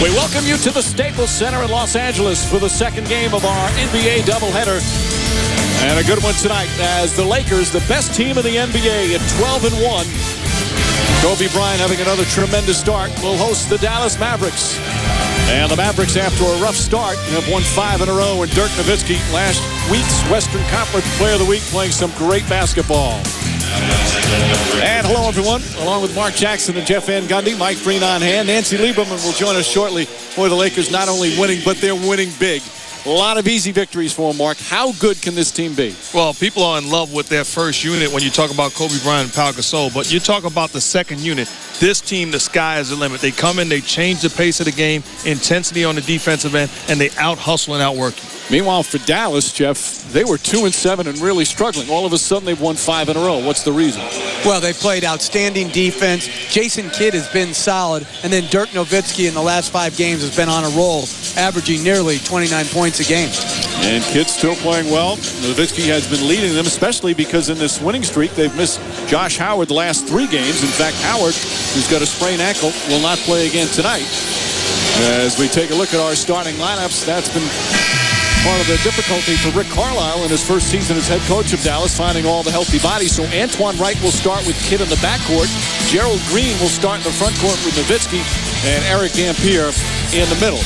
We welcome you to the Staples Center in Los Angeles for the second game of our NBA doubleheader. And a good one tonight as the Lakers, the best team in the NBA at 12-1. Kobe Bryant having another tremendous start, will host the Dallas Mavericks. And the Mavericks, after a rough start, have won 5 in a row. And Dirk Nowitzki, last week's Western Conference Player of the Week, playing some great basketball. And hello, everyone. Along with Mark Jackson and Jeff Van Gundy, Mike Breen on hand. Nancy Lieberman will join us shortly for the Lakers not only winning, but they're winning big. A lot of easy victories for them, Mark. How good can this team be? Well, people are in love with their first unit when you talk about Kobe Bryant and Pau Gasol. But you talk about the second unit. This team, the sky is the limit. They come in, they change the pace of the game, intensity on the defensive end, and they out-hustle and out-work you. Meanwhile, for Dallas, Jeff, they were 2-7 and really struggling. All of a sudden, they've won 5 in a row. What's the reason? Well, they played outstanding defense. Jason Kidd has been solid. And then Dirk Nowitzki in the last 5 games has been on a roll, averaging nearly 29 points a game. And Kidd's still playing well. Nowitzki has been leading them, especially because in this winning streak, they've missed Josh Howard the last 3 games. In fact, Howard, who's got a sprained ankle, will not play again tonight. As we take a look at our starting lineups, that's been part of the difficulty for Rick Carlisle in his first season as head coach of Dallas, finding all the healthy bodies. So Antoine Wright will start with Kidd in the backcourt. Gerald Green will start in the front court with Nowitzki, and Eric Dampier in the middle.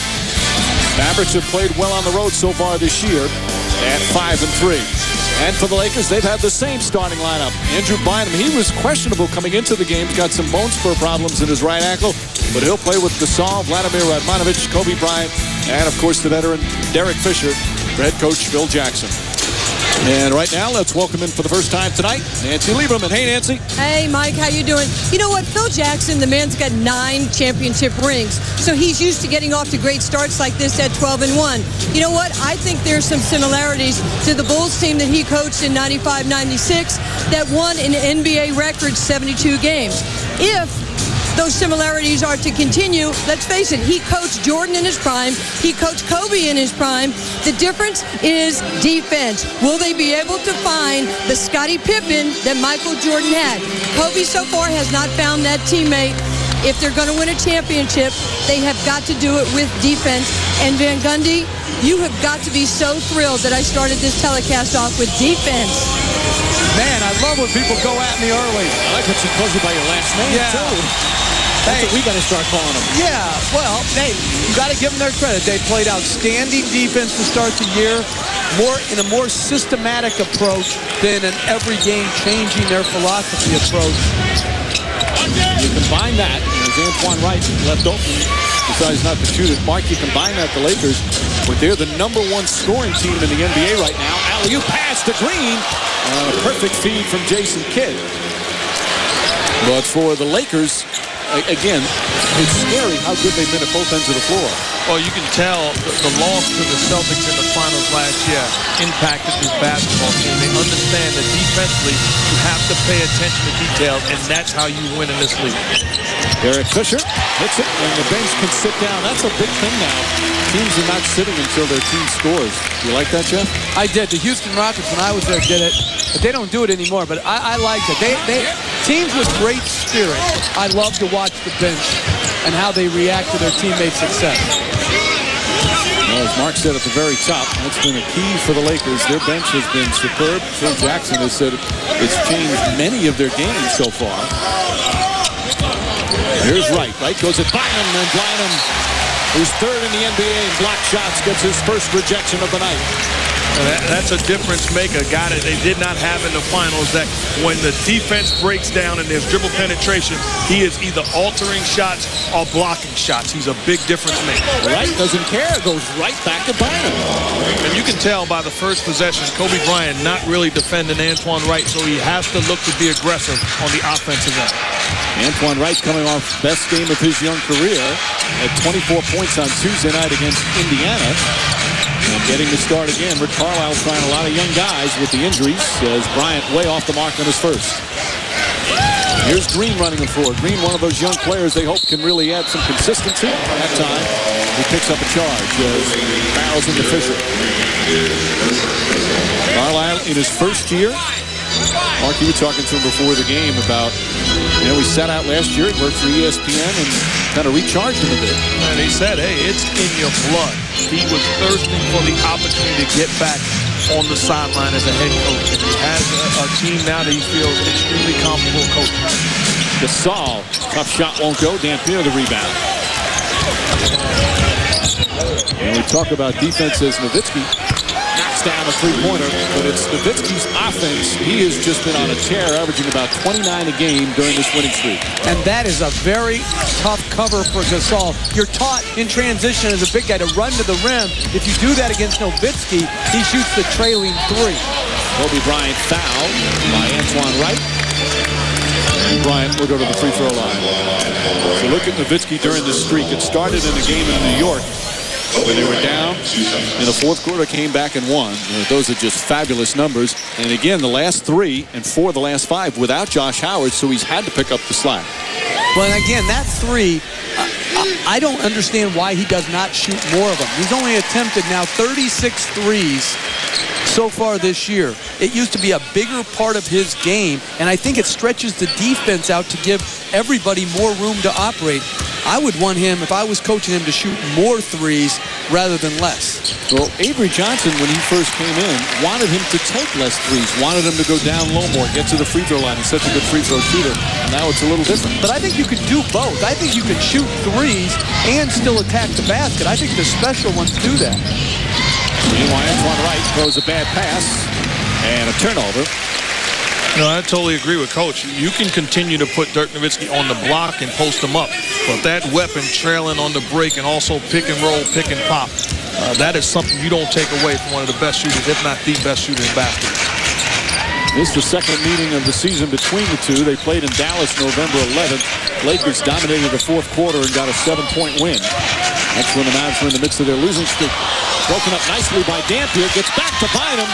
Mavericks have played well on the road so far this year at 5-3. And for the Lakers, they've had the same starting lineup. Andrew Bynum, he was questionable coming into the game. Got some bone spur problems in his right ankle, but he'll play with Gasol, Vladimir Radmanovic, Kobe Bryant, and, of course, the veteran Derek Fisher for head coach Phil Jackson. And right now, let's welcome in for the first time tonight, Nancy Lieberman. Hey, Nancy. Hey, Mike. How you doing? You know what? Phil Jackson, the man's got 9 championship rings, so he's used to getting off to great starts like this at 12-1. You know what? I think there's some similarities to the Bulls team that he coached in 95-96 that won an NBA record 72 games. If those similarities are to continue, let's face it, he coached Jordan in his prime. He coached Kobe in his prime. The difference is defense. Will they be able to find the Scottie Pippen that Michael Jordan had? Kobe so far has not found that teammate. If they're going to win a championship, they have got to do it with defense. And Van Gundy, you have got to be so thrilled that I started this telecast off with defense. Man, I love when people go at me early. I like that she calls you by your last name, too. That's what we better start calling them. Yeah, well, hey, you got to give them their credit. They played outstanding defense to start the year, in a more systematic approach than an every game changing their philosophy approach. You combine that, as Antoine Wright left open, decides not to shoot it. Mark, you combine that, the Lakers, but they're the #1 scoring team in the NBA right now. Alley-oop pass to Green, and a perfect feed from Jason Kidd. But for the Lakers, again, it's scary how good they've been at both ends of the floor. Well, you can tell the loss to the Celtics in the finals last year impacted this basketball team. They understand that defensively you have to pay attention to details, and that's how you win in this league. Derek Fisher hits it, and the bench can sit down. That's a big thing now. Teams are not sitting until their team scores. You like that, Jeff? I did. The Houston Rockets, when I was there, did it. But they don't do it anymore. But I liked it. Teams with great spirit, I love to watch the bench and how they react to their teammates' success. Well, as Mark said at the very top, that's been a key for the Lakers. Their bench has been superb. Phil Jackson has said it's changed many of their games so far. Here's Wright. Wright goes at Bynum, and Bynum, who's 3rd in the NBA in block shots, gets his first rejection of the night. That's a difference maker, guy that they did not have in the finals, that when the defense breaks down and there's dribble penetration, he is either altering shots or blocking shots. He's a big difference maker. Wright doesn't care, goes right back to Bynum. And you can tell by the first possession, Kobe Bryant not really defending Antoine Wright, so he has to look to be aggressive on the offensive end. Antoine Wright coming off best game of his young career at 24 points on Tuesday night against Indiana. And getting to start again. Rick Carlisle trying a lot of young guys with the injuries as Bryant way off the mark on his first. Here's Green running the floor. Green, one of those young players they hope can really add some consistency at that time. who picks up a charge as fouls into Fisher. Carlisle in his first year. Mark, you were talking to him before the game about, he sat out last year and worked for ESPN and kind of recharged him a bit. And he said, hey, it's in your blood. He was thirsting for the opportunity to get back on the sideline as a head coach. And he has a team now that he feels extremely comfortable coaching. Gasol, tough shot won't go. Dampier the rebound. And we talk about defense as Nowitzki knocks down a three-pointer, but it's Nowitzki's offense. He has just been on a tear, averaging about 29 a game during this winning streak. And that is a very tough cover for Gasol. You're taught in transition as a big guy to run to the rim. If you do that against Nowitzki, he shoots the trailing three. Kobe Bryant fouled by Antoine Wright. And Bryant will go to the free throw line. So look at Nowitzki during this streak. It started in a game in New York when they were down in the fourth quarter, came back and won. Those are just fabulous numbers. And again, the last 3 and 4 of the last 5 without Josh Howard, so he's had to pick up the slack. Well, and again, that 3, I don't understand why he does not shoot more of them. He's only attempted now 36 threes so far this year. It used to be a bigger part of his game, and I think it stretches the defense out to give everybody more room to operate. I would want him, if I was coaching him, to shoot more threes rather than less. Well, Avery Johnson, when he first came in, wanted him to take less threes, wanted him to go down low more, get to the free throw line. He's such a good free throw shooter. Now it's a little different. But I think you can do both. I think you can shoot threes and still attack the basket. I think the special ones do that. Meanwhile, Antoine Wright throws a bad pass and a turnover. No, I totally agree with Coach. You can continue to put Dirk Nowitzki on the block and post him up. But that weapon trailing on the break and also pick and roll, pick and pop, that is something you don't take away from one of the best shooters, if not the best shooter in basketball. This is the second meeting of the season between the two. They played in Dallas November 11th. Lakers dominated the fourth quarter and got a 7-point win. That's when the Mavs were in the midst of their losing streak. Broken up nicely by Dampier. Gets back to Bynum.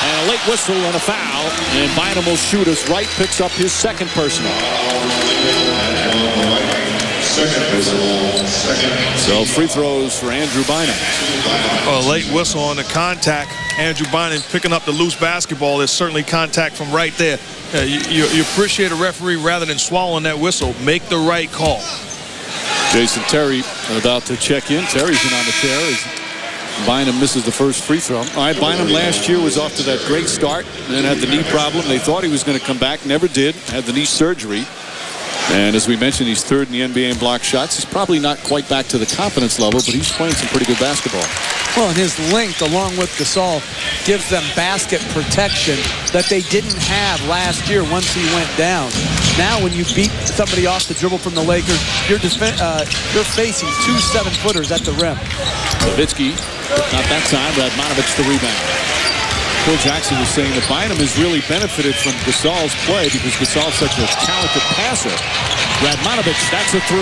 And a late whistle and a foul. And Bynum will shoot as Wright picks up his second personal. So free throws for Andrew Bynum. A late whistle on the contact. Andrew Bynum picking up the loose basketball. There's certainly contact from right there. You appreciate a referee rather than swallowing that whistle. Make the right call. Jason Terry about to check in. Terry's in on the tear as Bynum misses the first free throw. All right, Bynum last year was off to that great start and then had the knee problem. They thought he was going to come back, never did. Had the knee surgery. And as we mentioned, he's third in the NBA in block shots. He's probably not quite back to the confidence level, but he's playing some pretty good basketball. Well, and his length, along with Gasol, gives them basket protection that they didn't have last year once he went down. Now, when you beat somebody off the dribble from the Lakers, you're facing 2 7-footers at the rim. Nowitzki, not that time. Radmanovich the rebound. Phil Jackson was saying that Bynum has really benefited from Gasol's play because Gasol's such a talented passer. Radmanovich, that's a 3.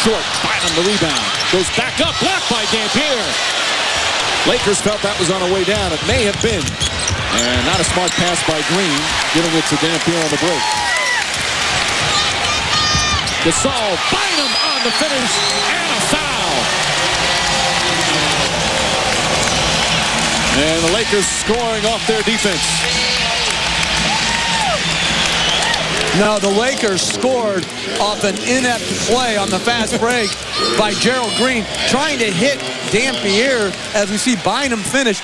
Short, Bynum the rebound. Goes back up, blocked by Dampier. Lakers felt that was on the way down. It may have been. And not a smart pass by Green, giving it to Dampier on the break. Gasol, Bynum on the finish, and a foul. And the Lakers scoring off their defense. No, the Lakers scored off an inept play on the fast break by Gerald Green, trying to hit Dampier as we see Bynum finish.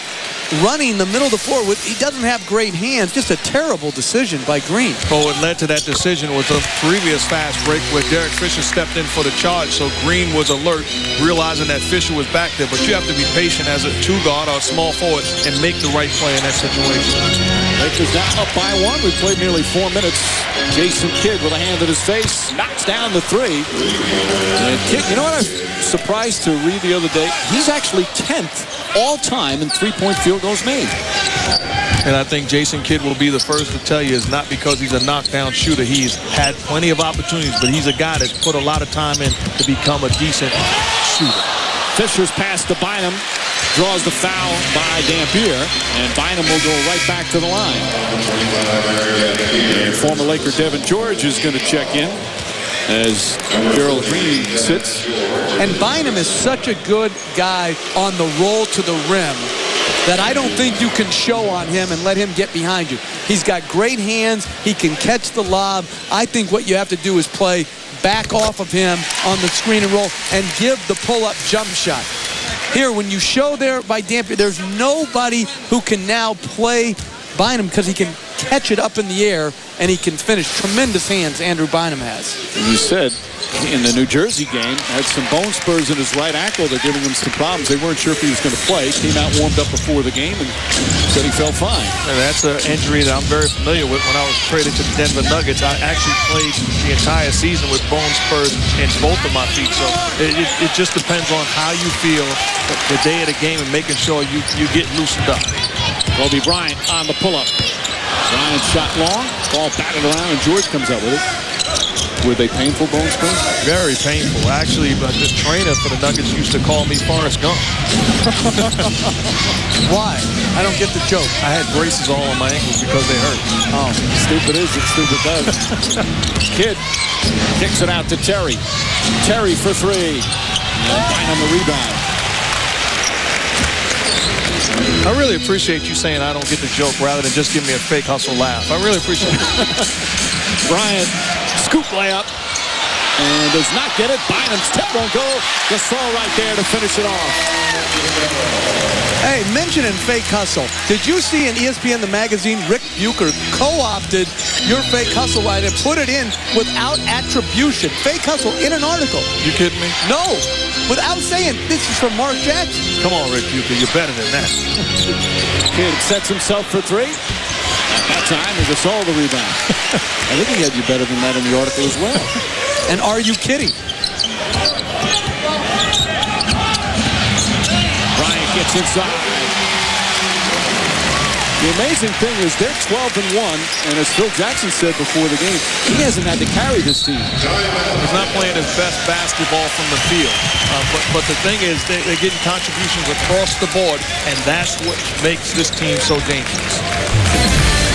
Running the middle of the floor. He doesn't have great hands. Just a terrible decision by Green. Well, what led to that decision was a previous fast break where Derek Fisher stepped in for the charge. So Green was alert, realizing that Fisher was back there. But you have to be patient as a 2-guard or a small forward and make the right play in that situation. Lakers now up by 1. We played nearly 4 minutes. Jason Kidd with a hand in his face knocks down the 3. And Kidd, you know what I was surprised to read the other day? He's actually 10th all time in 3-point field goals made. And I think Jason Kidd will be the first to tell you it's not because he's a knockdown shooter. He's had plenty of opportunities, but he's a guy that's put a lot of time in to become a decent shooter. Fisher's pass to Bynum. Draws the foul by Dampier, and Bynum will go right back to the line. And former Laker Devin George is going to check in. as Gerald Green sits. And Bynum is such a good guy on the roll to the rim that I don't think you can show on him and let him get behind you. He's got great hands. He can catch the lob. I think what you have to do is play back off of him on the screen and roll and give the pull-up jump shot. Here, when you show there by Dampier, there's nobody who can now play Bynum because he can catch it up in the air and he can finish. Tremendous hands Andrew Bynum has. You said in the New Jersey game, had some bone spurs in his right ankle. They're giving him some problems. They weren't sure if he was going to play. Came out warmed up before the game and said he felt fine. And that's an injury that I'm very familiar with. When I was traded to the Denver Nuggets, I actually played the entire season with bone spurs in both of my feet. So it just depends on how you feel the day of the game and making sure you get loosened up. Kobe Bryant on the pull-up. Bryant shot long, ball batted around, and George comes up with it. Were they painful bone spurs? Very painful. Actually, but the trainer for the Nuggets used to call me Forrest Gump. Why? I don't get the joke. I had braces all on my ankles because they hurt. Oh, stupid is it, stupid does. Kidd kicks it out to Terry. Terry for three. And Bynum the rebound. I really appreciate you saying I don't get the joke rather than just give me a fake hustle laugh. I really appreciate it. Bryant, scoop layup, and does not get it. Bynum's tip won't go. Gasol right there to finish it off. Hey, mentioning fake hustle. Did you see in ESPN the magazine, Rick Bucher co-opted your fake hustle line and put it in without attribution? Fake hustle in an article. You kidding me? No, without saying this is from Mark Jackson. Come on, Rick Bucher, you're better than that. Kidd sets himself for three. At that time, it was all the rebound. I think he had you better than that in the article as well. And are you kidding? Bryant gets inside. The amazing thing is they're 12-1, and as Phil Jackson said before the game, he hasn't had to carry this team. He's not playing his best basketball from the field. But the thing is, they're getting contributions across the board, and that's what makes this team so dangerous.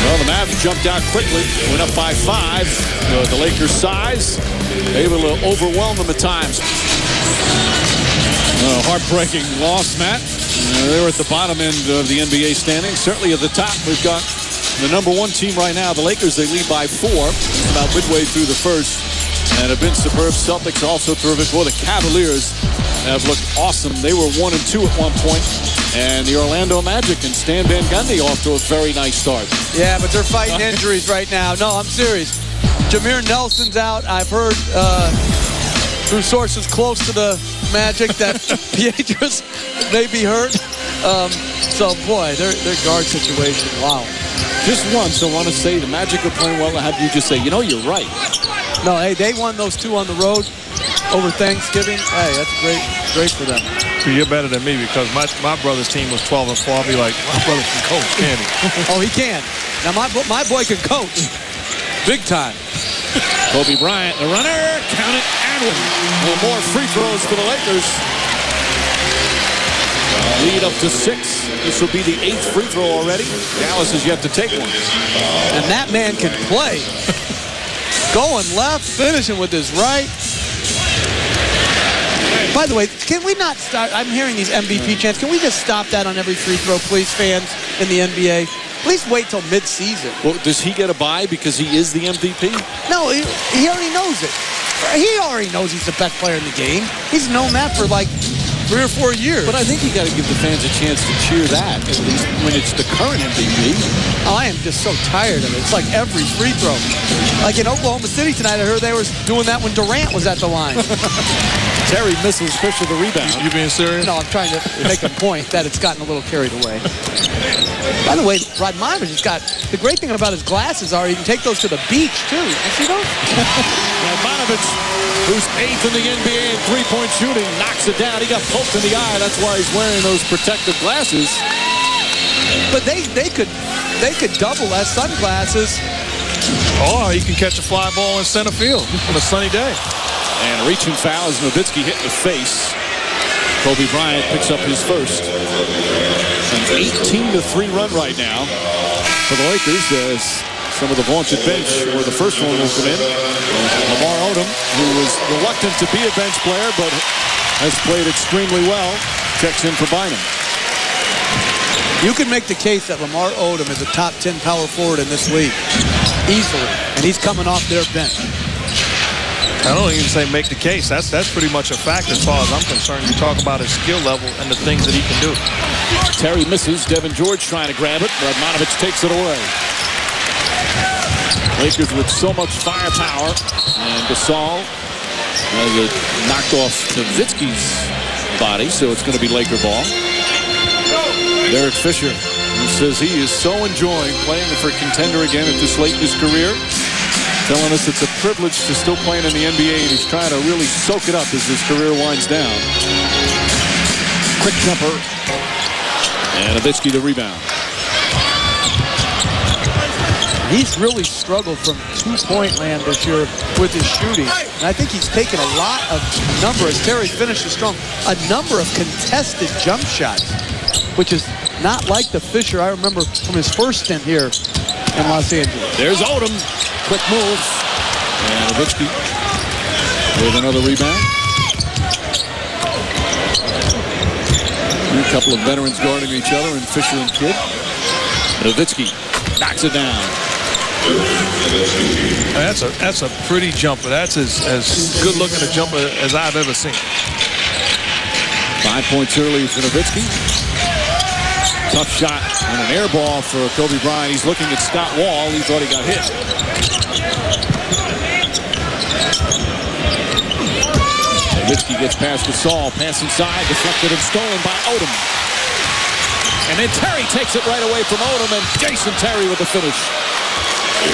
Well, the Mavs jumped out quickly, went up by 5. The Lakers' size, able to overwhelm them at times. Heartbreaking loss, Matt. They're at the bottom end of the NBA standings. Certainly at the top, we've got the #1 team right now. The Lakers, they lead by 4, about midway through the first, and have been superb. Celtics also terrific. Boy, the Cavaliers have looked awesome. They were 1-2 at one point. And the Orlando Magic and Stan Van Gundy off to a very nice start. Yeah, but they're fighting injuries right now. No, I'm serious. Jameer Nelson's out. I've heard through sources close to the Magic that Pietrus may be hurt. So, boy, their guard situation, wow. Just once, I want to say the Magic are playing well to have you just say, you know, you're right. No, hey, they won those 2 on the road over Thanksgiving. Hey, that's great for them. So you're better than me because my brother's team was 12-4. I'll be like, my brother can coach, can he? Oh, he can. Now, my boy can coach. Big time. Kobe Bryant, the runner, count it, and one. More free throws for the Lakers. Lead up to 6. This will be the 8th free throw already. Dallas has yet to take one. And that man can play. Going left, finishing with his right. By the way, can we not start? I'm hearing these MVP chants. Can we just stop that on every free throw, please, fans in the NBA? Please wait till mid-season. Well, does he get a bye because he is the MVP? No, he already knows it. He already knows he's the best player in the game. He's known that for like 3 or 4 years. But I think you got to give the fans a chance to cheer that, at least when it's the current MVP. Oh, I am just so tired of it. It's like every free throw. Like in Oklahoma City tonight, I heard they were doing that when Durant was at the line. Terry misses Fisher the rebound. You being serious? No, I'm trying to make a point that it's gotten a little carried away. By the way, Radmanovich has got, the great thing about his glasses are you can take those to the beach, too. You see those? Radmanovich, who's 8th in the NBA in three-point shooting, knocks it down. He got poked in the eye. That's why he's wearing those protective glasses. But they could double as sunglasses. Or he can catch a fly ball in center field on a sunny day. And a reaching foul as Nowitzki hit in the face. Kobe Bryant picks up his first. An 18-3 run right now for the Lakers as some of the vaunted bench where the first one will come in. Lamar Odom, who was reluctant to be a bench player, but has played extremely well, checks in for Bynum. You can make the case that Lamar Odom is a top 10 power forward in this league, easily, and he's coming off their bench. I don't even say make the case. That's pretty much a fact as far as I'm concerned. You talk about his skill level and the things that he can do. Terry misses. Devin George trying to grab it. Radmanovich takes it away. Lakers with so much firepower. And Gasol has it knocked off Nowitzki's body, so it's going to be Laker ball. Derek Fisher, who says he is so enjoying playing for a contender again at this late in his career. Telling us it's a privilege to still playing in the NBA, and he's trying to really soak it up as his career winds down. Quick jumper. And Nowitzki the rebound. He's really struggled from two-point land this year with his shooting. And I think he's taken a lot of as Terry finishes strong, a number of contested jump shots, which is not like the Fisher I remember from his first stint here in Los Angeles. There's Odom. Quick move. And Nowitzki with another rebound. A couple of veterans guarding each other in Fisher and Kidd. Nowitzki knocks it down. That's a pretty jumper. That's as good looking a jumper as I've ever seen. 5 points early for Nowitzki. Tough shot and an air ball for Kobe Bryant. He's looking at Scott Wall. He thought he got hit. Nowitzki gets past Gasol. Pass inside. Deflected and stolen by Odom. And then Terry takes it right away from Odom. And Jason Terry with the finish. The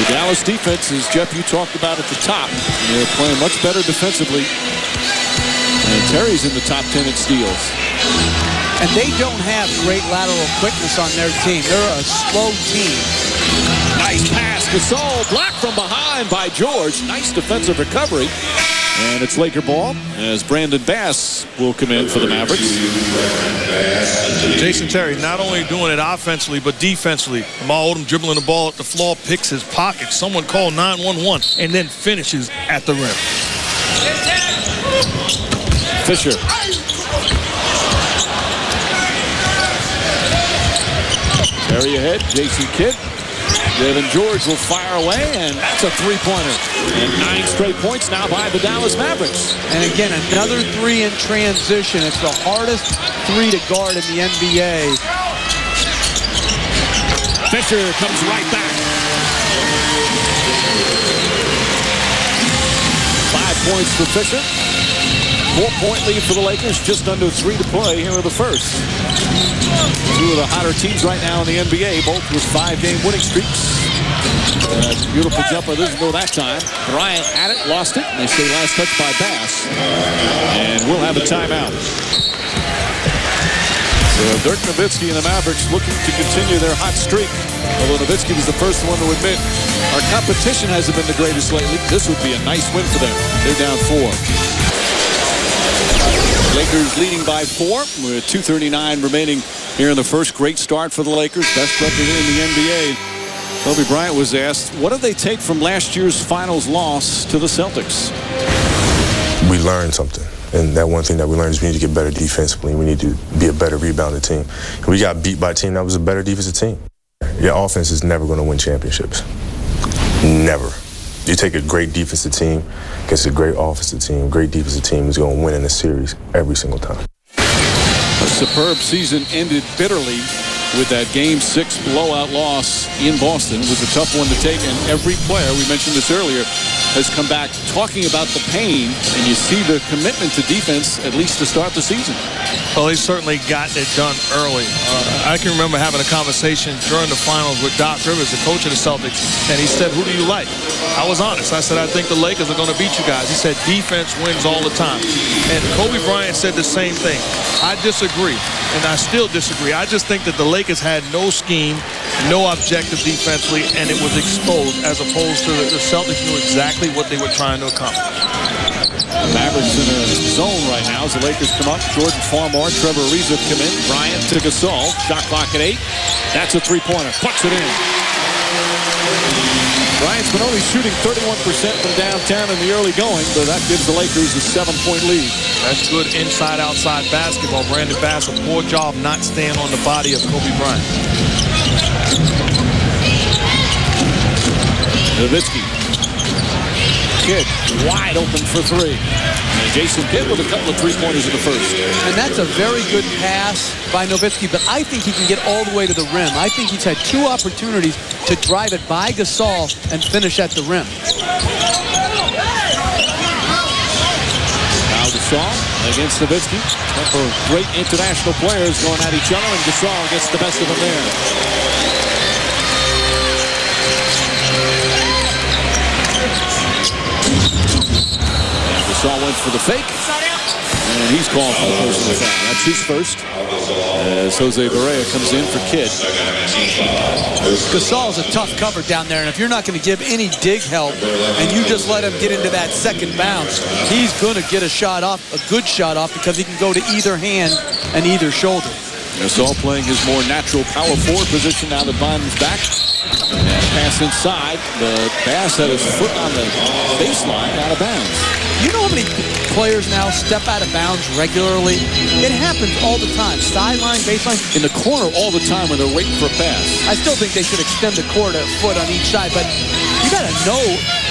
Dallas defense, as Jeff, you talked about at the top, they're playing much better defensively. And Terry's in the top 10 in steals. And they don't have great lateral quickness on their team. They're a slow team. Nice pass. Gasol blocked from behind by George. Nice defensive recovery. And it's Laker ball as Brandon Bass will come in for the Mavericks. Jason Terry not only doing it offensively, but defensively. Lamar Odom dribbling the ball at the floor, picks his pocket. Someone called 911 and then finishes at the rim. Fisher. Terry ahead. Jason Kidd. Devin George will fire away, and that's a three-pointer. And 9 straight points now by the Dallas Mavericks. And again, another three in transition. It's the hardest three to guard in the NBA. Fisher comes right back. 5 points for Fisher. 4-point lead for the Lakers. Just under 3 to play here in the first. Two of the hotter teams right now in the NBA, both with 5-game winning streaks. Beautiful jumper, doesn't go that time. Bryant had it, lost it. They say last touch by Bass. And we'll have a timeout. So Dirk Nowitzki and the Mavericks looking to continue their hot streak. Although Nowitzki was the first one to admit our competition hasn't been the greatest lately. This would be a nice win for them. They're down 4. Lakers leading by 4 with 2:39 remaining here in the first. Great start for the Lakers. Best record in the NBA. Kobe Bryant was asked, what did they take from last year's finals loss to the Celtics? We learned something. And that one thing that we learned is we need to get better defensively. We need to be a better rebounding team. And we got beat by a team that was a better defensive team. Your offense is never going to win championships. Never. You take a great defensive team against a great offensive team. A great defensive team is going to win in a series every single time. A superb season ended bitterly with that Game 6 blowout loss in Boston. It was a tough one to take, and every player, we mentioned this earlier, has come back talking about the pain, and you see the commitment to defense, at least to start the season. Well, they certainly got it done early. I can remember having a conversation during the finals with Doc Rivers, the coach of the Celtics, and he said, who do you like? I was honest. I said, I think the Lakers are going to beat you guys. He said, defense wins all the time. And Kobe Bryant said the same thing. I disagree, and I still disagree. I just think that the Lakers had no scheme, no objective defensively, and it was exposed, as opposed to the Celtics knew exactly what they were trying to accomplish. Mavericks in a zone right now as the Lakers come up. Jordan Farmar, Trevor Ariza come in. Bryant to Gasol. Shot clock at 8. That's a three-pointer. Puts it in. Bryant's been only shooting 31% from downtown in the early going, but that gives the Lakers a 7-point lead. That's good inside-outside basketball. Brandon Bass, a poor job not staying on the body of Kobe Bryant. Nowitzki. Kidd wide open for three. And Jason Kidd with a couple of three-pointers in the first. And that's a very good pass by Nowitzki, but I think he can get all the way to the rim. I think he's had 2 opportunities to drive it by Gasol and finish at the rim. Now Gasol against Nowitzki. Couple of great international players going at each other, and Gasol gets the best of them there. Gasol went for the fake, and he's called for the personal foul. That's his first, as Jose Barea comes in for Kidd. Gasol's a tough cover down there, and if you're not going to give any dig help and you just let him get into that second bounce, he's going to get a shot off, a good shot off, because he can go to either hand and either shoulder. Gasol playing his more natural power forward position now that Bynum's back. And pass inside, but Bass had his foot on the baseline, out of bounds. You know how many players now step out of bounds regularly? It happens all the time. Sideline, baseline, In the corner all the time when they're waiting for a pass. I still think they should extend the court a foot on each side, but you got to know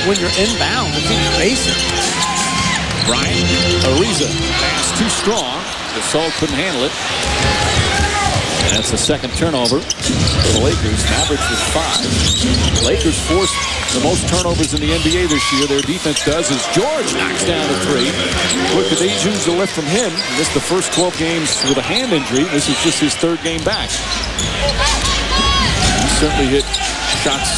when you're inbound. It's basic. Bryant, Ariza, pass too strong. Gasol couldn't handle it. And that's the second turnover for the Lakers. Mavericks with 5. Lakers forced the most turnovers in the NBA this year. Their defense does as George knocks down a 3. Look at these, use the lift from him. He missed the first 12 games with a hand injury. This is just his 3rd game back. He certainly hit shots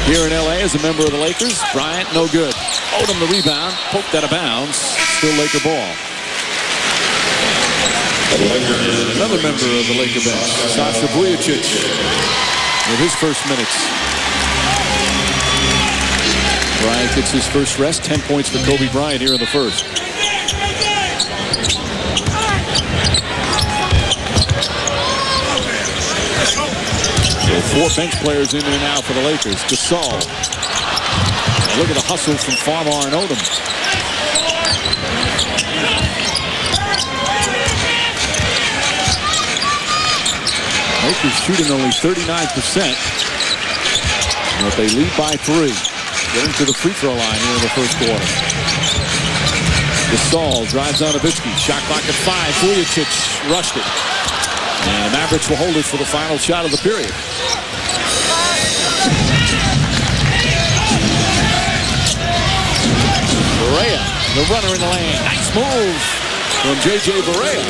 here in LA as a member of the Lakers. Bryant, no good. Odom the rebound, poked out of bounds. Still Laker ball. Another member of the Laker bench, Sasha Vujacic, with his first minutes. Bryant gets his first rest. 10 points for Kobe Bryant here in the first. So 4 bench players in there now for the Lakers. Gasol. Look at the hustle from Farmar and Odom. Lakers shooting only 39%, but they lead by 3. Getting to the free throw line here in the first quarter. Gasol drives on Nowitzki. Shot clock at 5. Vujacic rushed it. And the Mavericks will hold it for the final shot of the period. Barea, the runner in the lane. Nice move from J.J. Barea.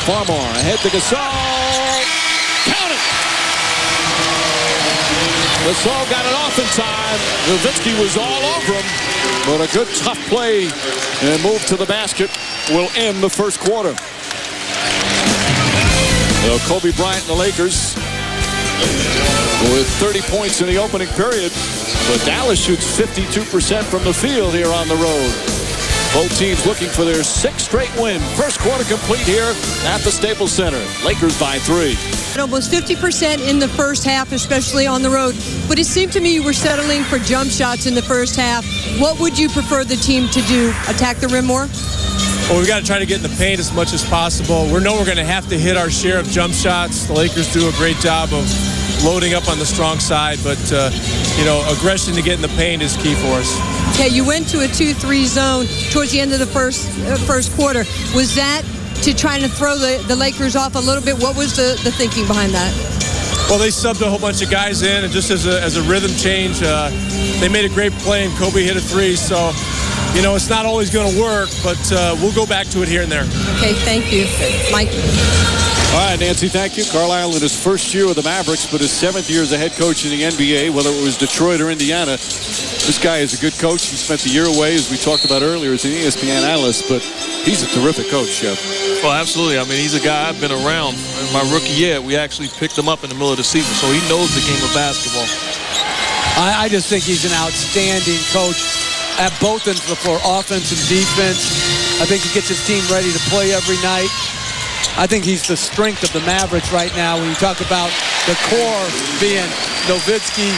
Farmar ahead to Gasol. Count it! Gasol got it off in time. Nowitzki was all over him. But a good tough play and move to the basket will end the first quarter. So Kobe Bryant and the Lakers with 30 points in the opening period. But Dallas shoots 52% from the field here on the road. Both teams looking for their 6th straight win. First quarter complete here at the Staples Center. Lakers by 3. Almost 50% in the first half, especially on the road. But it seemed to me you were settling for jump shots in the first half. What would you prefer the team to do? Attack the rim more? Well, we've got to try to get in the paint as much as possible. We know we're going to have to hit our share of jump shots. The Lakers do a great job of loading up on the strong side, but aggression to get in the paint is key for us. Okay, you went to a 2-3 zone towards the end of the first quarter. Was that to try to throw the Lakers off a little bit? What was the thinking behind that? Well, they subbed a whole bunch of guys in, and just as a rhythm change, they made a great play, and Kobe hit a 3. So, it's not always going to work, but we'll go back to it here and there. Okay, thank you. Mike? All right, Nancy, thank you. Carlisle in his first year with the Mavericks, but his 7th year as a head coach in the NBA, whether it was Detroit or Indiana. This guy is a good coach. He spent the year away, as we talked about earlier, as an ESPN analyst, but he's a terrific coach, Jeff. Well, absolutely. I mean, he's a guy I've been around. In my rookie year, we actually picked him up in the middle of the season, so he knows the game of basketball. I just think he's an outstanding coach at both ends of the floor, offense and defense. I think he gets his team ready to play every night. I think he's the strength of the Mavericks right now when you talk about the core being Nowitzki,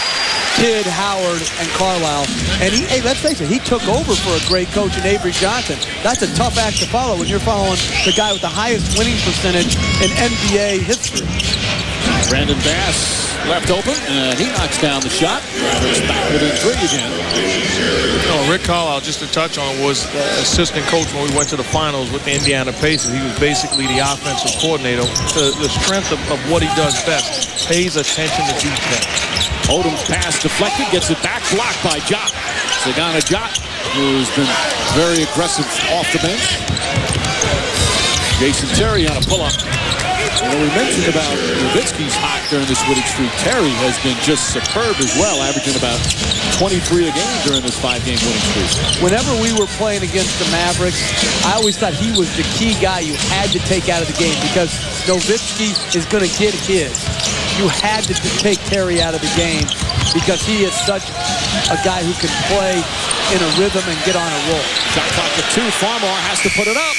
Kidd, Howard, and Carlisle. And hey, let's face it, he took over for a great coach in Avery Johnson. That's a tough act to follow when you're following the guy with the highest winning percentage in NBA history. Brandon Bass left open, and he knocks down the shot. Mavericks back within 3 again. Rick Carlisle, just to touch on, was the assistant coach when we went to the finals with the Indiana Pacers. He was basically the offensive coordinator. The strength of what he does best, pays attention to detail. Odom's pass deflected, gets it back, blocked by Jot. Sagana Jot, who's been very aggressive off the bench. Jason Terry on a pull-up. We mentioned about Nowitzki's hot during this winning streak. Terry has been just superb as well, averaging about 23 a game during this 5-game winning streak. Whenever we were playing against the Mavericks, I always thought he was the key guy you had to take out of the game because Nowitzki is going to get his. You had to take Terry out of the game because he is such a guy who can play in a rhythm and get on a roll. Shot clock at 2. Farmar has to put it up.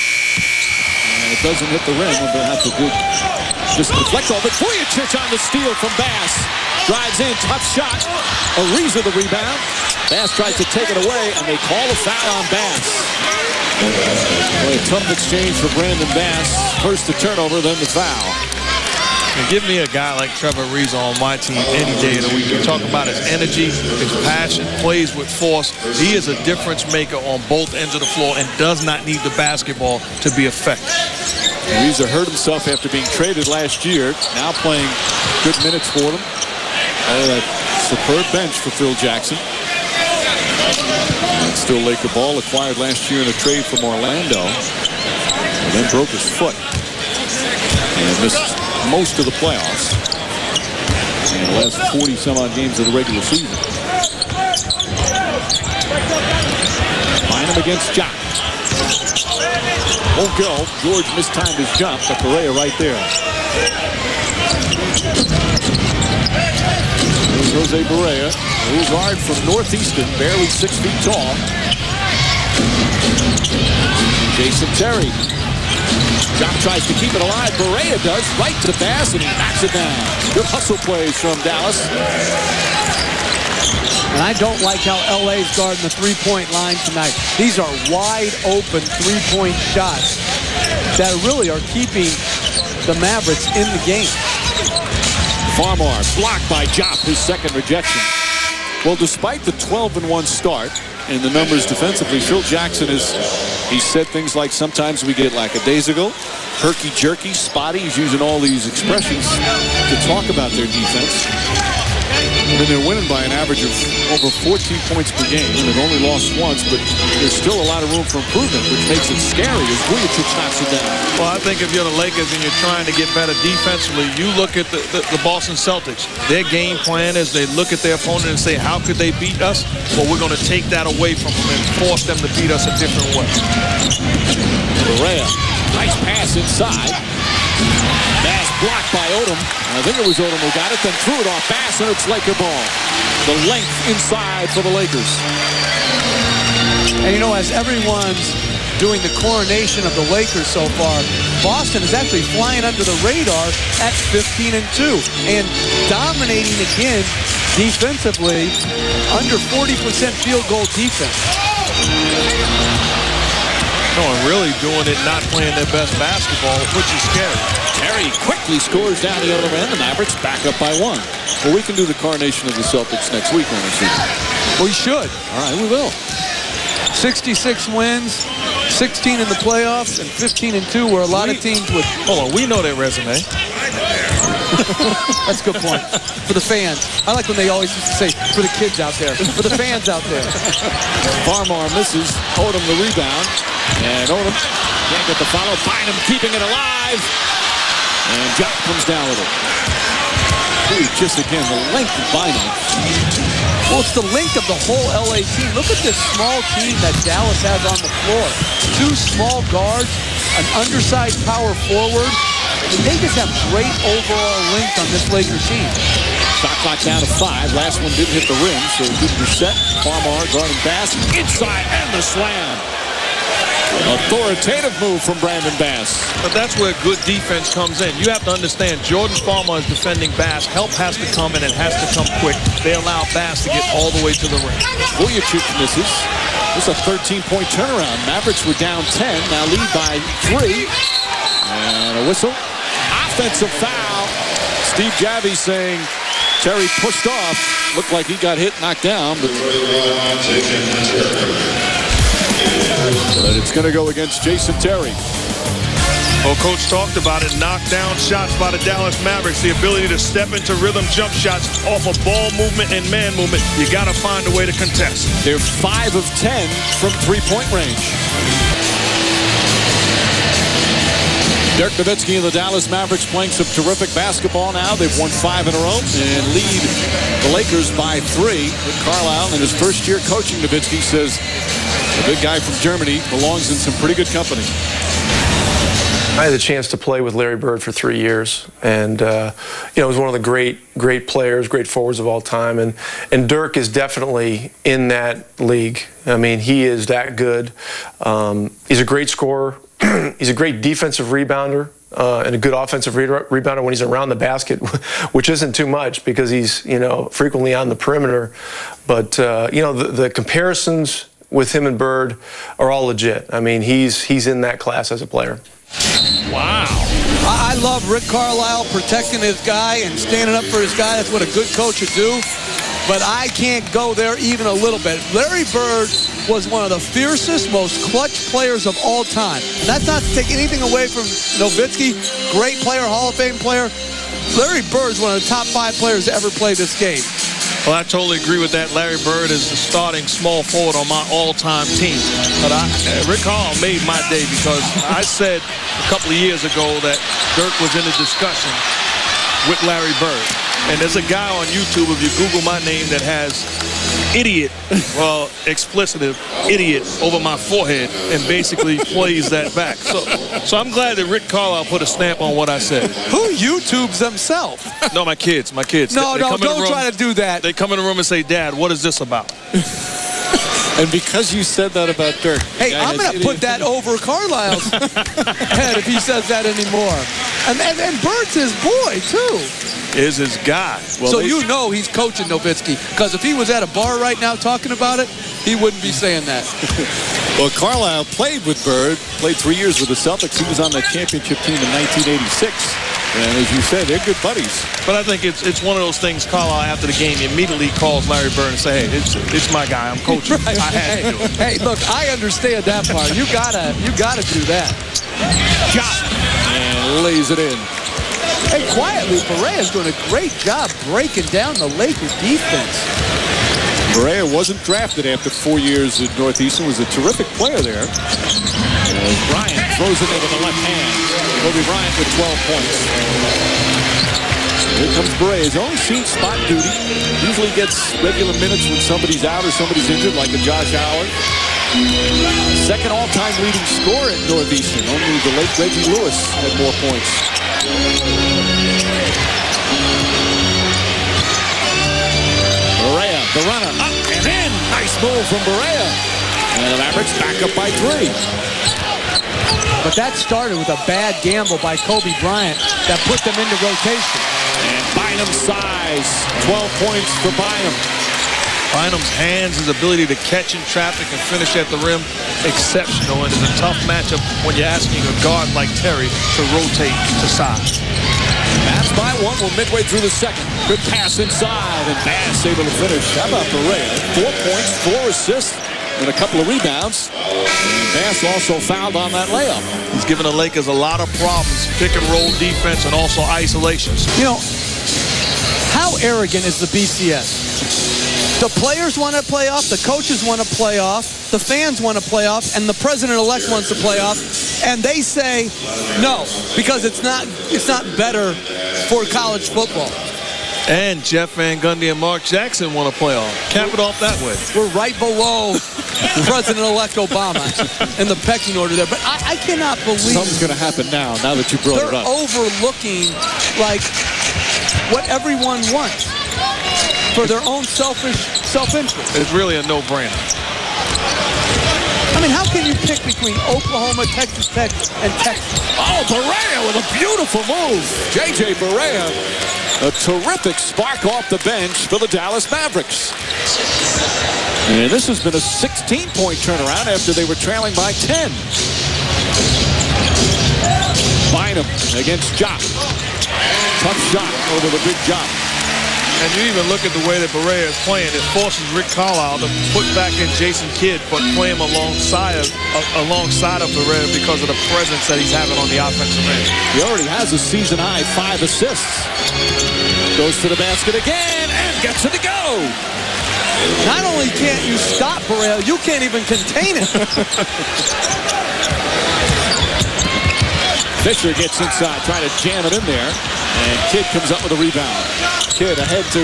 And it doesn't hit the rim. They'll have to just deflect off it. Vujicic on the steal from Bass. Drives in, tough shot. Ariza the rebound. Bass tries to take it away, and they call a foul on Bass. A tough exchange for Brandon Bass. First the turnover, then the foul. And give me a guy like Trevor Ariza on my team any day of the week. You talk about his energy, his passion, plays with force. He is a difference maker on both ends of the floor and does not need the basketball to be effective. Ariza hurt himself after being traded last year. Now playing good minutes for them. A superb bench for Phil Jackson. And still Laker ball, acquired last year in a trade from Orlando. And then broke his foot. And missed most of the playoffs in the last 40-some-odd games of the regular season. Bynum against Jock. Won't go. George mistimed his jump, but Correa right there. Here's Jose Barea, who's guard from Northeastern, barely 6 feet tall. Jason Terry. Jock tries to keep it alive. Barea does. Right to the pass, and he knocks it down. Good hustle plays from Dallas. And I don't like how LA's guarding the three-point line tonight. These are wide-open three-point shots that really are keeping the Mavericks in the game. Farmar blocked by Jock, his second rejection. Well, despite the 12-1 start and the numbers defensively, Phil Jackson he said things like sometimes we get lackadaisical, herky-jerky, spotty. He's using all these expressions to talk about their defense. I mean, they're winning by an average of over 14 points per game, and they've only lost once, but there's still a lot of room for improvement, which makes it scary as Vujicic knocks it down. Well, I think if you're the Lakers and you're trying to get better defensively, you look at the Boston Celtics. Their game plan is they look at their opponent and say, how could they beat us? Well, we're going to take that away from them and force them to beat us a different way. Correa, nice pass inside. Bass blocked by Odom. I think it was Odom who got it, then threw it off Bass, and it's Laker ball. The length inside for the Lakers. And as everyone's doing the coronation of the Lakers so far, Boston is actually flying under the radar at 15-2 and dominating again defensively, under 40% field goal defense. No, and really doing it, not playing their best basketball, which is scary. Terry quickly scores down the other end. The Mavericks back up by 1. Well, we can do the coronation of the Celtics next week on this season. We should. All right, we will. 66 wins, 16 in the playoffs, and 15-2, where a lot of teams would... Hold on, we know their resume. That's a good point. For the fans. I like when they always used to say, for the kids out there, for the fans out there. Farmar misses. Odom the rebound. And Odom can't get the follow. Bynum keeping it alive. And Jock comes down with it. Ooh, just again, the length of Bynum. Well, it's the length of the whole LA team. Look at this small team that Dallas has on the floor. 2 small guards, an undersized power forward. They just have great overall length on this Lakers team. Shot clock down to 5. Last one didn't hit the rim, so good reset. Farmar guarding Bass. Inside and the slam. Authoritative move from Brandon Bass. But that's where good defense comes in. You have to understand, Jordan Farmer is defending Bass. Help has to come, and it has to come quick. They allow Bass to get all the way to the ring. Vujicic misses. This is a 13-point turnaround. Mavericks were down 10, now lead by 3. And a whistle. Offensive foul. Steve Javie saying Terry pushed off. Looked like he got hit, knocked down. But it's going to go against Jason Terry. Well, Coach talked about it. Knockdown shots by the Dallas Mavericks. The ability to step into rhythm jump shots off of ball movement and man movement. You got to find a way to contest. They're 5 of 10 from three-point range. Dirk Nowitzki and the Dallas Mavericks playing some terrific basketball now. They've won 5 in a row and lead the Lakers by 3. Rick Carlisle, in his first year coaching, Nowitzki says the big guy from Germany belongs in some pretty good company. I had the chance to play with Larry Bird for 3 years, and he was one of the great players, great forwards of all time, and Dirk is definitely in that league. I mean, he is that good. He's a great scorer. He's a great defensive rebounder and a good offensive rebounder when he's around the basket, which isn't too much because he's frequently on the perimeter. But the comparisons with him and Bird are all legit. I mean, he's in that class as a player. Wow. I love Rick Carlisle protecting his guy and standing up for his guy. That's what a good coach would do. But I can't go there even a little bit. Larry Bird was one of the fiercest, most clutch players of all time. And that's not to take anything away from Nowitzki. Great player, Hall of Fame player. Larry Bird's one of the top 5 players to ever play this game. Well, I totally agree with that. Larry Bird is the starting small forward on my all-time team. But Rick Carlisle made my day because I said a couple of years ago that Dirk was in a discussion with Larry Bird. And there's a guy on YouTube, if you Google my name, that has idiot, well, explicitive idiot over my forehead and basically plays that back. So I'm glad that Rick Carlisle put a stamp on what I said. Who YouTubes himself? No, my kids. No, don't try to do that. They come in the room and say, Dad, what is this about? And because you said that about Dirk. Hey, I'm going to put that over Carlisle's head if he says that anymore. And Bird's his boy, too. Is his guy. Well, so you know he's coaching Nowitzki, because if he was at a bar right now talking about it, he wouldn't be saying that. Well, Carlisle played with Bird, played 3 years with the Celtics. He was on that championship team in 1986. And as you said, they're good buddies. But I think it's one of those things. Carlisle, after the game, immediately calls Larry Bird and say, "Hey, it's my guy. I'm coaching. Right. I had to do it." Hey, look, I understand that part. You gotta do that. Shot and lays it in. Hey, quietly, Pereira's doing a great job breaking down the Lakers defense. Pereira wasn't drafted after 4 years at Northeastern. Was a terrific player there. Bryant throws it into the left hand. Kobe Bryant with 12 points. Here comes Pereira. He's only seen spot duty. Usually gets regular minutes when somebody's out or somebody's injured, like a Josh Howard. Second all-time leading scorer at Northeastern. Only the late Reggie Lewis had more points. Pereira, the runner, up and in. Nice move from Pereira. And the Mavericks back up by 3. But that started with a bad gamble by Kobe Bryant that put them into rotation. And Bynum's size, 12 points for Bynum. Bynum's hands, his ability to catch in traffic and finish at the rim, exceptional. And it's a tough matchup when you're asking a guard like Terry to rotate to side. Mavs by 1. We're midway through the second. Good pass inside, and Bass able to finish. How about Pereira? 4 points, 4 assists, and a couple of rebounds. And Bass also fouled on that layup. He's given the Lakers a lot of problems, pick and roll defense and also isolations. You know, how arrogant is the BCS? The players want to play off, the coaches want to play off, the fans want to play off, and the president-elect wants to play off, and they say no, because it's not better for college football. And Jeff Van Gundy and Mark Jackson want to play off. Cap it off that way. We're right below President-elect Obama in the pecking order there. But I cannot believe something's going to happen now that you brought it up. They're overlooking like what everyone wants for their own self-interest. It's really a no-brainer. I mean, how can you pick between Oklahoma, Texas Tech, and Texas? Oh, Barea with a beautiful move. J.J. Barea, a terrific spark off the bench for the Dallas Mavericks. And this has been a 16-point turnaround after they were trailing by 10. Bynum against Jock. Tough shot over the big Jock. And you even look at the way that Barea is playing. It forces Rick Carlisle to put back in Jason Kidd, but play him alongside of Barea because of the presence that he's having on the offensive end. He already has a season-high 5 assists. Goes to the basket again and gets it to go. Not only can't you stop Barea, you can't even contain it. Fisher gets inside, trying to jam it in there. And Kidd comes up with a rebound. Kidd ahead to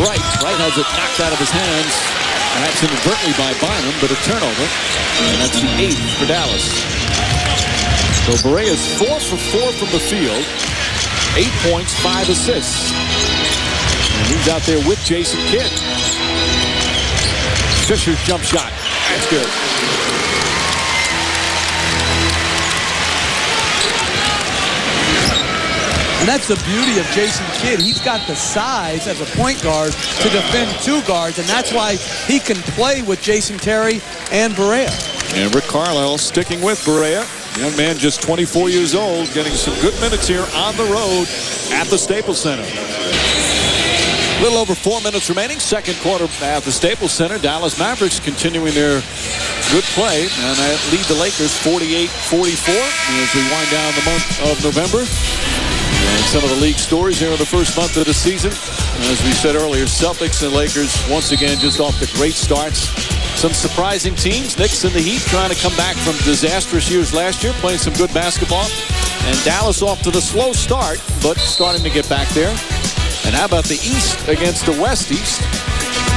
Wright. Wright has it knocked out of his hands. Perhaps inadvertently by Bynum, but a turnover. And that's the 8th for Dallas. So Barea's 4 for 4 from the field. 8 points, 5 assists. And he's out there with Jason Kidd. Fisher's jump shot. That's good. And that's the beauty of Jason Kidd. He's got the size as a point guard to defend 2 guards, and that's why he can play with Jason Terry and Barea. And Rick Carlisle sticking with Barea. Young man just 24 years old, getting some good minutes here on the road at the Staples Center. A little over 4 minutes remaining. Second quarter at the Staples Center. Dallas Mavericks continuing their good play. And lead the Lakers 48-44 as we wind down the month of November. And some of the league stories here in the first month of the season. As we said earlier, Celtics and Lakers once again just off to great starts. Some surprising teams. Knicks and the Heat trying to come back from disastrous years last year, playing some good basketball. And Dallas off to the slow start, but starting to get back there. And how about the East against the West East?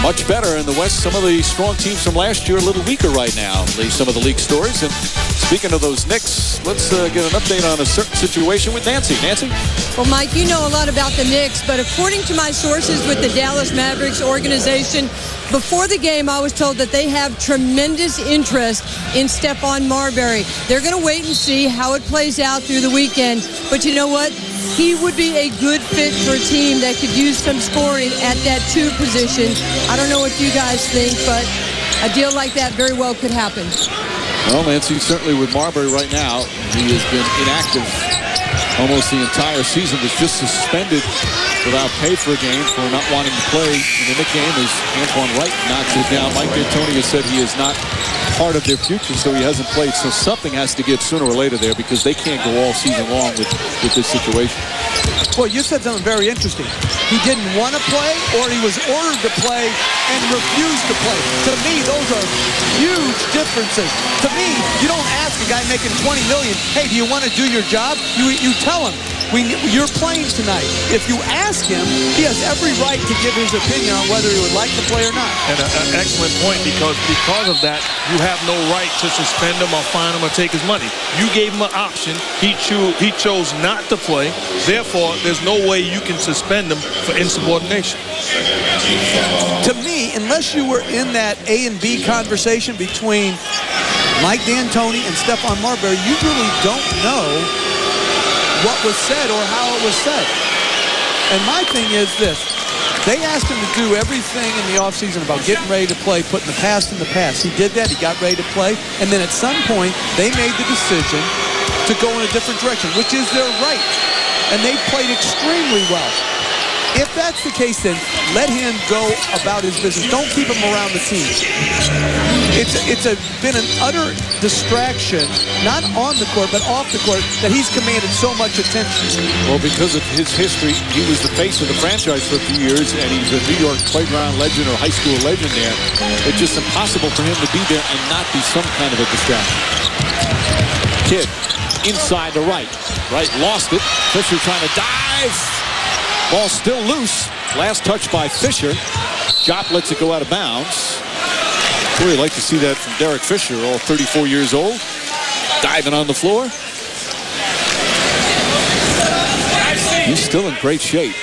Much better in the West. Some of the strong teams from last year a little weaker right now. At least some of the league stories. And speaking of those Knicks, let's get an update on a certain situation with Nancy. Nancy? Well, Mike, you know a lot about the Knicks, but according to my sources with the Dallas Mavericks organization, before the game, I was told that they have tremendous interest in Stephon Marbury. They're going to wait and see how it plays out through the weekend. But you know what? He would be a good fit for a team that could use some scoring at that 2 position. I don't know what you guys think, but a deal like that very well could happen. Well, Nancy, certainly with Marbury right now, he has been inactive almost the entire season. Was just suspended without pay for a game for not wanting to play in the Knick game as Antoine Wright knocks it down. Mike D'Antoni has said he is not part of their future, so he hasn't played. So something has to give sooner or later there because they can't go all season long with this situation. Well, you said something very interesting. He didn't want to play, or he was ordered to play and refused to play. To me, those are huge differences. To me, you don't ask a guy making $20 million, hey, do you want to do your job? You tell him, you're playing tonight. If you ask him, he has every right to give his opinion on whether he would like to play or not. And an excellent point, because of that, you have no right to suspend him or fine him or take his money. You gave him an option. He chose not to play. Therefore, there's no way you can suspend him for insubordination. To me, unless you were in that A and B conversation between Mike D'Antoni and Stephon Marbury, you really don't know what was said or how it was said. And my thing is this. They asked him to do everything in the offseason about getting ready to play, putting the past in the past. He did that. He got ready to play. And then at some point, they made the decision to go in a different direction, which is their right. And they played extremely well. If that's the case, then let him go about his business. Don't keep him around the team. It's been an utter distraction, not on the court, but off the court, that he's commanded so much attention. Well, because of his history, he was the face of the franchise for a few years, and he's a New York playground legend or high school legend there. It's just impossible for him to be there and not be some kind of a distraction. Kidd inside to Wright. Wright lost it. Fisher trying to dive. Ball still loose. Last touch by Fisher. Jop lets it go out of bounds. Really like to see that from Derek Fisher, all 34 years old. Diving on the floor. He's still in great shape.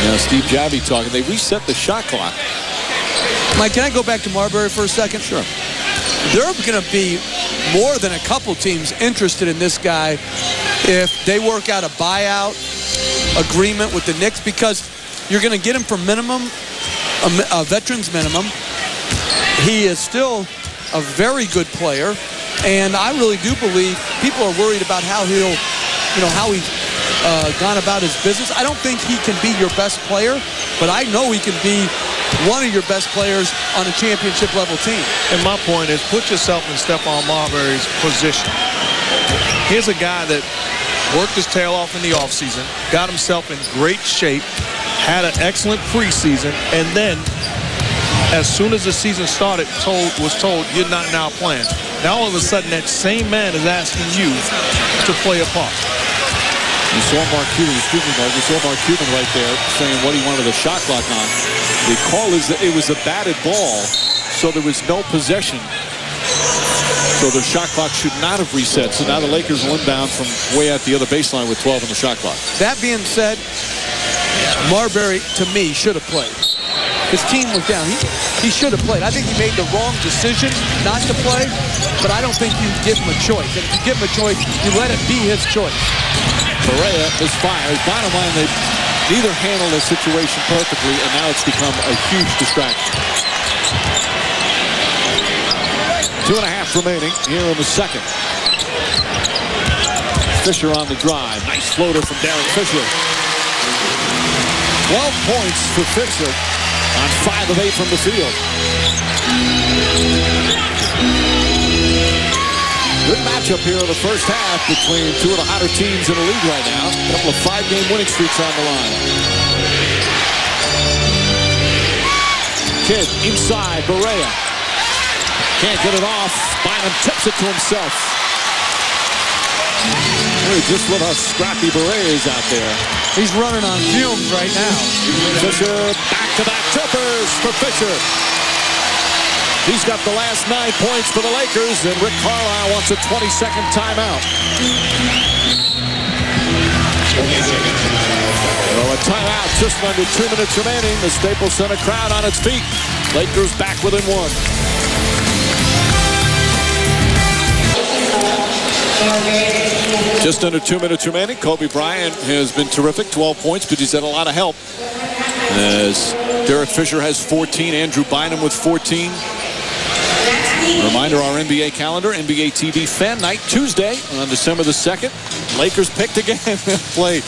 Now Steve Javie talking. They reset the shot clock. Mike, can I go back to Marbury for a second? Sure. There are going to be more than a couple teams interested in this guy if they work out a buyout agreement with the Knicks, because you're going to get him for minimum, a veteran's minimum. He is still a very good player, and I really do believe people are worried about how he'll, how he's gone about his business. I don't think he can be your best player, but I know he can be one of your best players on a championship level team. And my point is, put yourself in Stephon Marbury's position. Here's a guy that worked his tail off in the offseason, got himself in great shape, had an excellent preseason, and then as soon as the season started, was told, you're not now playing. Now all of a sudden, that same man is asking you to play a part. You saw Mark Cuban, you saw Mark Cuban right there saying what he wanted the shot clock on. The call is that it was a batted ball, so there was no possession. So the shot clock should not have reset. So now the Lakers will inbound from way out the other baseline with 12 on the shot clock. That being said, Marbury, to me, should have played. His team was down. He should have played. I think he made the wrong decision not to play, but I don't think you give him a choice. And if you give him a choice, you let it be his choice. Correa is fired. Bottom line, they neither handled the situation perfectly, and now it's become a huge distraction. 2.5 remaining here in the second. Fisher on the drive. Nice floater from Derek Fisher. 12 points for Fisher on 5 of 8 from the field. Good matchup here in the first half between two of the hotter teams in the league right now. A couple of 5-game winning streaks on the line. Kidd inside, Barea. Can't get it off. Bynum tips it to himself. Just look how scrappy Barea is out there. He's running on fumes right now. Fisher, back-to-back jumpers for Fisher. He's got the last 9 points for the Lakers, and Rick Carlisle wants a 20-second timeout. Well, a timeout, just under 2 minutes remaining. The Staples Center crowd on its feet. Lakers back within 1. Just under 2 minutes remaining. Kobe Bryant has been terrific, 12 points, but he's had a lot of help. As Derek Fisher has 14, Andrew Bynum with 14. Reminder, our NBA calendar, NBA TV Fan Night, Tuesday on December the 2nd. Lakers picked again. Play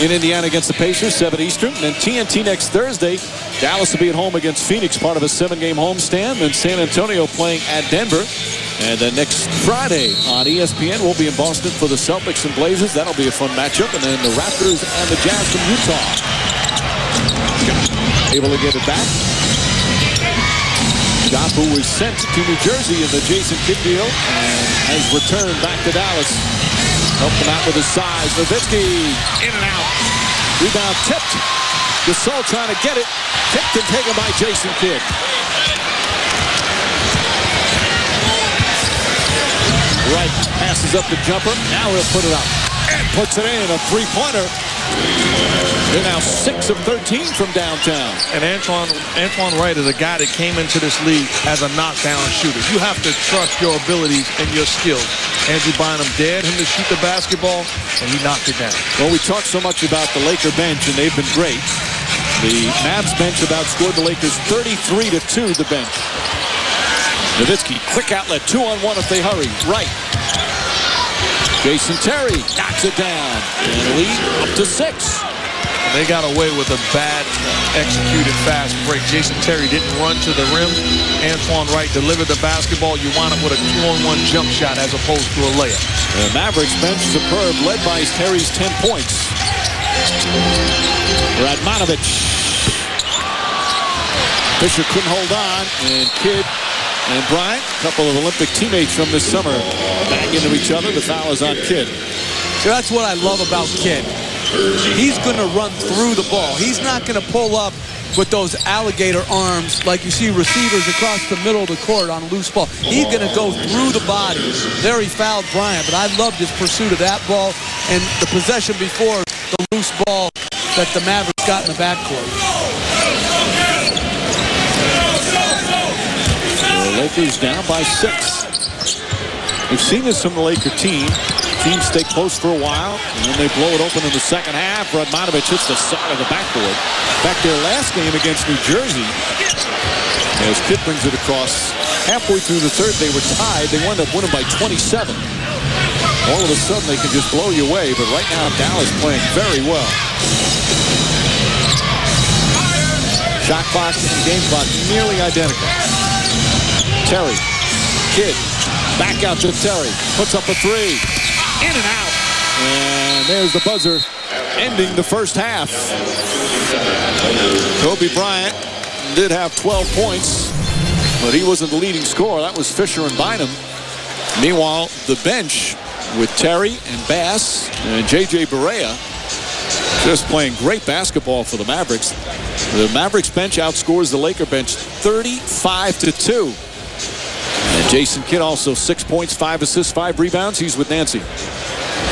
in Indiana against the Pacers, 7 Eastern. Then TNT next Thursday. Dallas will be at home against Phoenix, part of a 7-game homestand. Then San Antonio playing at Denver. And then next Friday on ESPN, we'll be in Boston for the Celtics and Blazers. That'll be a fun matchup. And then the Raptors and the Jazz from Utah. Able to get it back. Job who was sent to New Jersey in the Jason Kidd deal and has returned back to Dallas. Helped him out with his size. Nowitzki in and out. Rebound tipped. Gasol trying to get it. Tipped and taken by Jason Kidd. Right, passes up the jumper. Now he'll put it up. And puts it in, a three-pointer. They're now 6 of 13 from downtown. And Antoine Wright is a guy that came into this league as a knockdown shooter. You have to trust your abilities and your skills. Andrew Bynum dared him to shoot the basketball, and he knocked it down. Well, we talked so much about the Laker bench, and they've been great. The Mavs bench outscored the Lakers 33-2, the bench. Nowitzki, quick outlet, 2-on-1 if they hurry. Right. Jason Terry knocks it down. And lead up to 6. They got away with a bad executed fast break. Jason Terry didn't run to the rim. Antoine Wright delivered the basketball. You wound up with a 2-on-1 jump shot as opposed to a layup. The Mavericks bench superb, led by Terry's 10 points. Radmanovic. Fisher couldn't hold on, and Kidd and Bryant, a couple of Olympic teammates from this summer, bang into each other. The foul is on Kidd. So that's what I love about Kidd. He's going to run through the ball. He's not going to pull up with those alligator arms like you see receivers across the middle of the court on a loose ball. He's going to go through the body. There he fouled Bryant, but I loved his pursuit of that ball and the possession before the loose ball that the Mavericks got in the backcourt. Lakers down by 6. We've seen this from the Laker team. Teams stay close for a while, and then they blow it open in the second half. Radmanovic hits the side of the backboard. Back their last game against New Jersey, as Kidd brings it across. Halfway through the third, they were tied. They wound up winning by 27. All of a sudden, they can just blow you away, but right now, Dallas playing very well. Shot clock and game clock nearly identical. Terry, Kidd, back out to Terry, puts up a three. In and out. And there's the buzzer ending the first half. Kobe Bryant did have 12 points, but he wasn't the leading scorer. That was Fisher and Bynum. Meanwhile, the bench with Terry and Bass and J.J. Barea just playing great basketball for the Mavericks. The Mavericks bench outscores the Laker bench 35-2. And Jason Kidd also 6 points, 5 assists, 5 rebounds. He's with Nancy.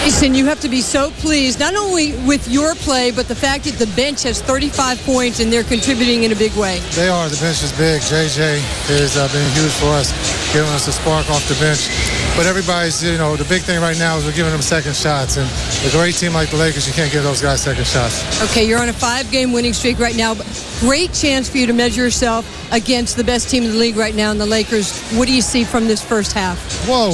Jason, you have to be so pleased, not only with your play, but the fact that the bench has 35 points and they're contributing in a big way. They are. The bench is big. JJ has been huge for us, giving us a spark off the bench. But everybody's, the big thing right now is we're giving them second shots. And a great team like the Lakers, you can't give those guys second shots. Okay, you're on a 5-game winning streak right now. Great chance for you to measure yourself against the best team in the league right now in the Lakers. What do you see from this first half? Well,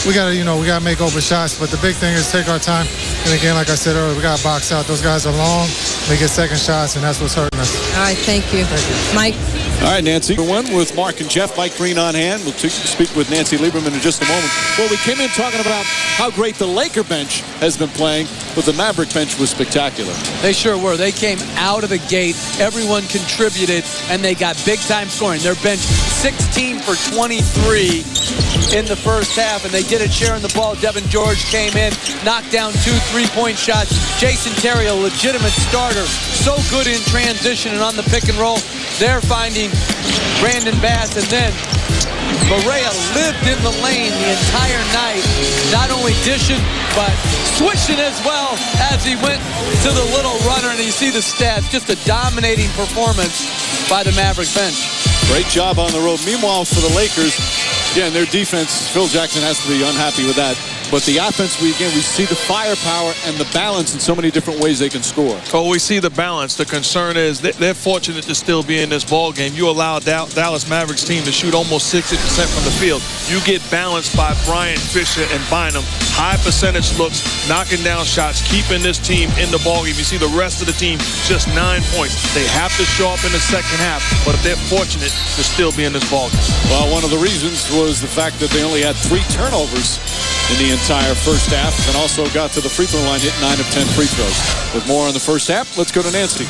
we gotta make open shots, but the big thing is take our time. And again, like I said earlier, we gotta box out. Those guys are long, they get second shots, and that's what's hurting us. All right, thank you. Mike? All right, Nancy. One with Mark and Jeff. Mike Green on hand. We'll speak with Nancy Lieberman in just a moment. Well, we came in talking about how great the Laker bench has been playing, but the Maverick bench was spectacular. They sure were. They came out of the gate. Everyone contributed, and they got big-time scoring. Their bench 16 for 23 in the first half, and they did it sharing the ball. Devin George came in, knocked down 2 3-point shots. Jason Terry, a legitimate starter, so good in transition and on the pick and roll. They're finding Brandon Bass, and then Barea lived in the lane the entire night, not only dishing, but switching as well as he went to the little runner, and you see the stats, just a dominating performance by the Maverick bench. Great job on the road. Meanwhile, for the Lakers, again, their defense, Phil Jackson has to be unhappy with that. But the offense, we see the firepower and the balance in so many different ways they can score. Oh, we see the balance. The concern is they're fortunate to still be in this ball game. You allow Dallas Mavericks team to shoot almost 60% from the field. You get balanced by Bryant, Fisher, and Bynum. High percentage looks, knocking down shots, keeping this team in the ball game. You see the rest of the team just 9 points. They have to show up in the second half, but if they're fortunate to still be in this ball game. Well, one of the reasons was the fact that they only had 3 turnovers in the entire first half, and also got to the free throw line, hit 9 of 10 free throws. With more on the first half, let's go to Nancy.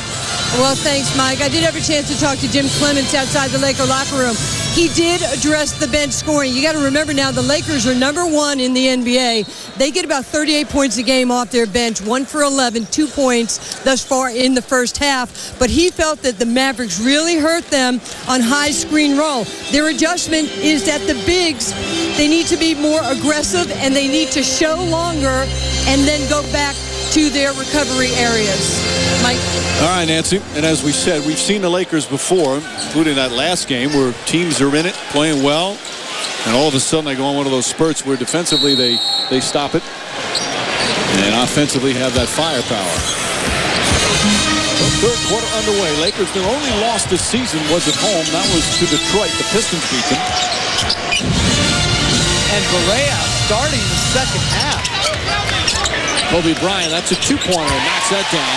Well, thanks, Mike. I did have a chance to talk to Jim Clements outside the Laker locker room. He did address the bench scoring. You got to remember now, the Lakers are number 1 in the NBA. They get about 38 points a game off their bench, 1 for 11, 2 points thus far in the first half. But he felt that the Mavericks really hurt them on high screen roll. Their adjustment is that the bigs, they need to be more aggressive and they need to show longer and then go back to their recovery areas. Mike? All right, Nancy. And as we said, we've seen the Lakers before, including that last game where teams are in it, playing well, and all of a sudden they go on one of those spurts where defensively they stop it, and offensively have that firepower. Third quarter underway. Lakers, their only loss this season was at home. That was to Detroit. The Pistons beat them. And Barea starting the second half. Kobe Bryant, that's a 2-pointer, knocks that down.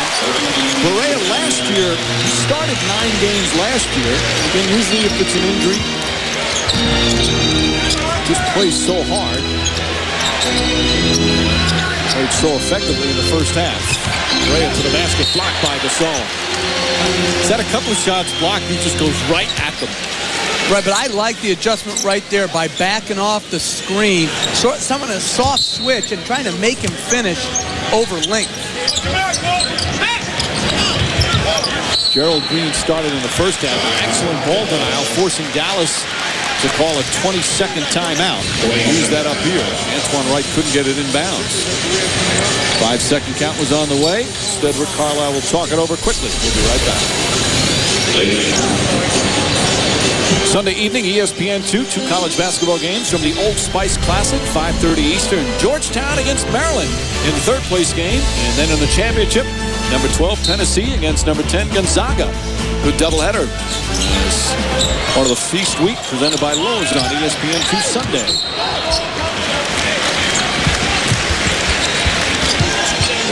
Barea last year, he started 9 games last year. Again, usually if it's an injury, just plays so hard. Played so effectively in the first half. Barea to the basket, blocked by Gasol. He's had a couple of shots blocked, he just goes right at them. Right, but I like the adjustment right there by backing off the screen. Someone a soft switch and trying to make him finish over length. Gerald Green started in the first half. Excellent ball denial, forcing Dallas to call a 20-second timeout. Use that up here. Antoine Wright couldn't get it in bounds. 5-second count was on the way. Instead, Rick Carlisle will talk it over quickly. We'll be right back. Sunday evening, ESPN2, 2 college basketball games from the Old Spice Classic, 5:30 Eastern. Georgetown against Maryland in the third-place game. And then in the championship, number 12, Tennessee against number 10, Gonzaga. Good doubleheader. It's part of the Feast Week presented by Lowe's on ESPN2 Sunday.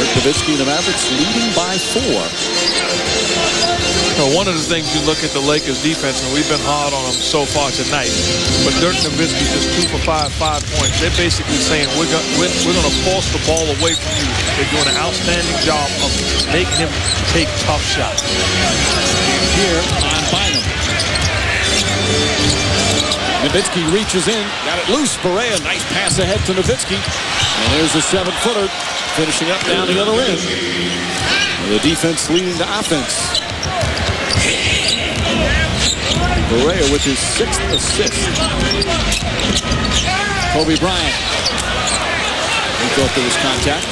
Dirk Nowitzki and the Mavericks leading by 4. One of the things you look at the Lakers defense, and we've been hard on them so far tonight, but Dirk Nowitzki just 2 for 5 points. They're basically saying we're going to force the ball away from you. They're doing an outstanding job of making him take tough shots. Here on Bynum. Nowitzki reaches in, got it loose. Barea, nice pass ahead to Nowitzki. And there's a 7-footer finishing up down the other end. The defense leading to offense. Barea with his 6th assist. Kobe Bryant. He thought there was contact.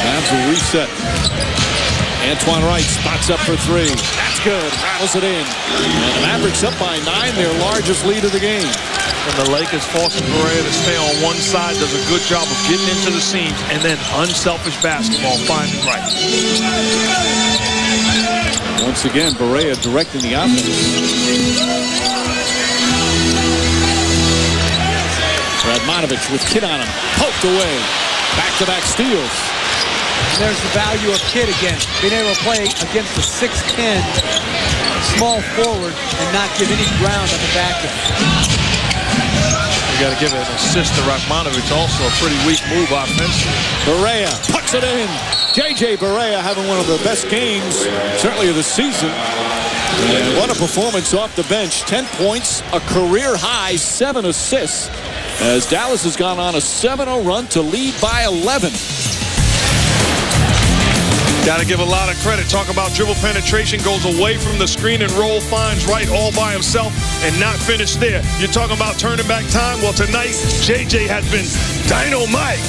Mavs will reset. Antoine Wright spots up for 3. That's good. Rattles it in. And the Mavericks up by 9, their largest lead of the game. And the Lakers forcing Barea to stay on one side, does a good job of getting into the seams, and then unselfish basketball, finding Wright. Once again, Barea directing the offense. Radmanovich with Kidd on him. Poked away. Back-to-back steals. And there's the value of Kidd again. Being able to play against the 6'10" small forward and not give any ground on the back end. You got to give it an assist to Radmanovich. Also a pretty weak move offensively. Barea pucks it in. J.J. Barea having one of the best games, certainly of the season. And what a performance off the bench. 10 points, a career high, 7 assists. As Dallas has gone on a 7-0 run to lead by 11. Got to give a lot of credit. Talk about dribble penetration, goes away from the screen and roll, finds Wright all by himself and not finished there. You're talking about turning back time? Well, tonight, JJ has been dynamite.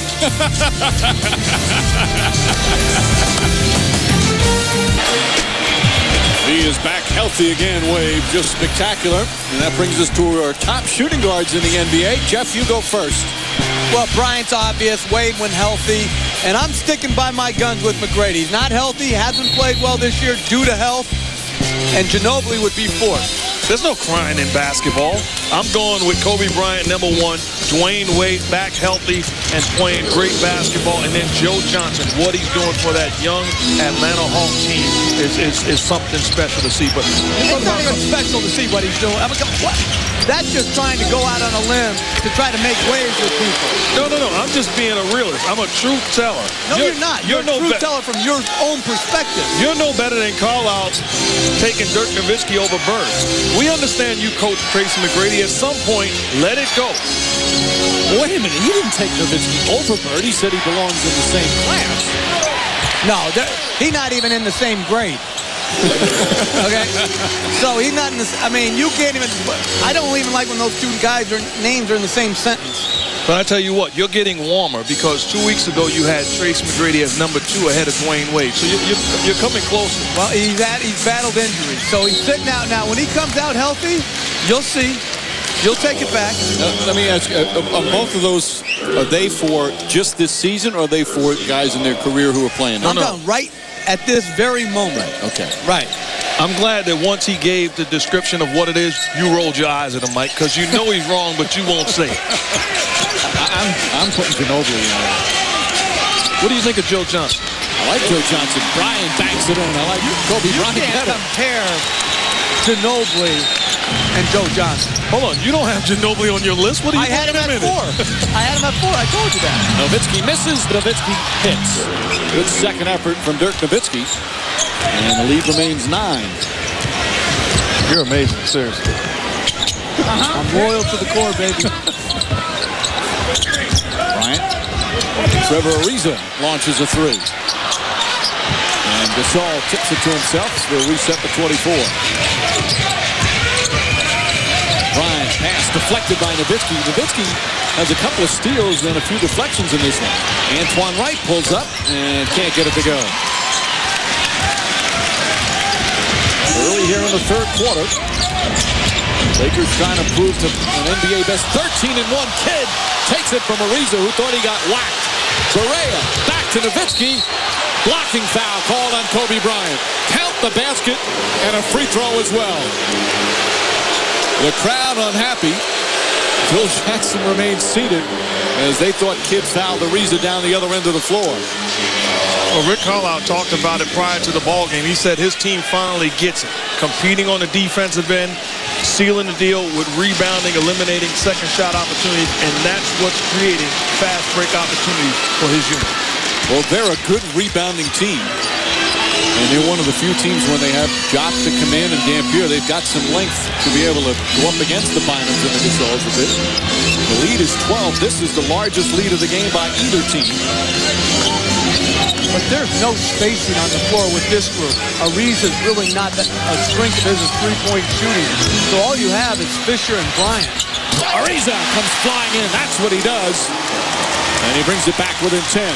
He is back healthy again, Wade. Just spectacular. And that brings us to our top shooting guards in the NBA. Jeff, you go first. Well, Bryant's obvious. Wade when healthy. And I'm sticking by my guns with McGrady. He's not healthy, hasn't played well this year due to health. And Ginobili would be 4th. There's no crying in basketball. I'm going with Kobe Bryant, number 1. Dwayne Wade back healthy and playing great basketball. And then Joe Johnson, what he's doing for that young Atlanta Hawks team is something special to see. But it's not even special to see what he's doing. I mean, what? That's just trying to go out on a limb to try to make waves with people. No. I'm just being a realist. I'm a truth teller. No, you're not. You're a truth teller from your own perspective. You're no better than Carlisle taking Dirk Nowitzki over Bird. We understand you coach Tracy McGrady. At some point, let it go. Wait a minute. He didn't take Nowitzki over Bird. He said he belongs in the same class. No, he's not even in the same grade. Okay, so he's not in this. I mean, you can't even. I don't even like when those two guys' names are in the same sentence. But I tell you what, you're getting warmer because 2 weeks ago you had Trace McGrady as number 2 ahead of Dwayne Wade. So you're coming closer. Well, he's battled injuries, so he's sitting out now. When he comes out healthy, you'll see. You'll take it back. Let me ask you, are both of those, are they for just this season, or are they for guys in their career who are playing? I'm done right at this very moment. Okay. Right. I'm glad that once he gave the description of what it is, you rolled your eyes at him, Mike, because you know he's wrong, but you won't say it. I'm putting Ginobili in. What do you think of Joe Johnson? I like Joe Johnson. Brian banks it in. I like Kobe Bryant. You can't compare Ginobili and Joe Johnson. Hold on, you don't have Ginobili on your list? What are you I had him at 4. I had him at 4. I told you that. Nowitzki misses. Nowitzki hits. Good second effort from Dirk Nowitzki. And the lead remains 9. You're amazing, seriously. I'm loyal to the core, baby. Bryant. Trevor Ariza launches a 3. And Gasol tips it to himself. So they'll reset the 24. Bryant, pass deflected by Nowitzki. Nowitzki has a couple of steals and a few deflections in this one. Antoine Wright pulls up and can't get it to go. Early here in the third quarter, Lakers trying to prove to an NBA best 13-1 kid. Takes it from Ariza, who thought he got whacked. Barea back to Nowitzki. Blocking foul called on Kobe Bryant. Count the basket and a free throw as well. The crowd unhappy. Phil Jackson remains seated as they thought Kidd fouled Ariza down the other end of the floor. Well, Rick Carlisle talked about it prior to the ball game. He said his team finally gets it. Competing on the defensive end, sealing the deal with rebounding, eliminating second shot opportunities, and that's what's creating fast break opportunities for his unit. Well, they're a good rebounding team. And they're one of the few teams when they have Jock to come in and Dampier, they've got some length to be able to go up against the Bynums and the Gasols a bit. The lead is 12. This is the largest lead of the game by either team. But there's no spacing on the floor with this group. Ariza's really not a strength of his three-point shooting. So all you have is Fisher and Bryant. Ariza comes flying in. That's what he does. And he brings it back within 10.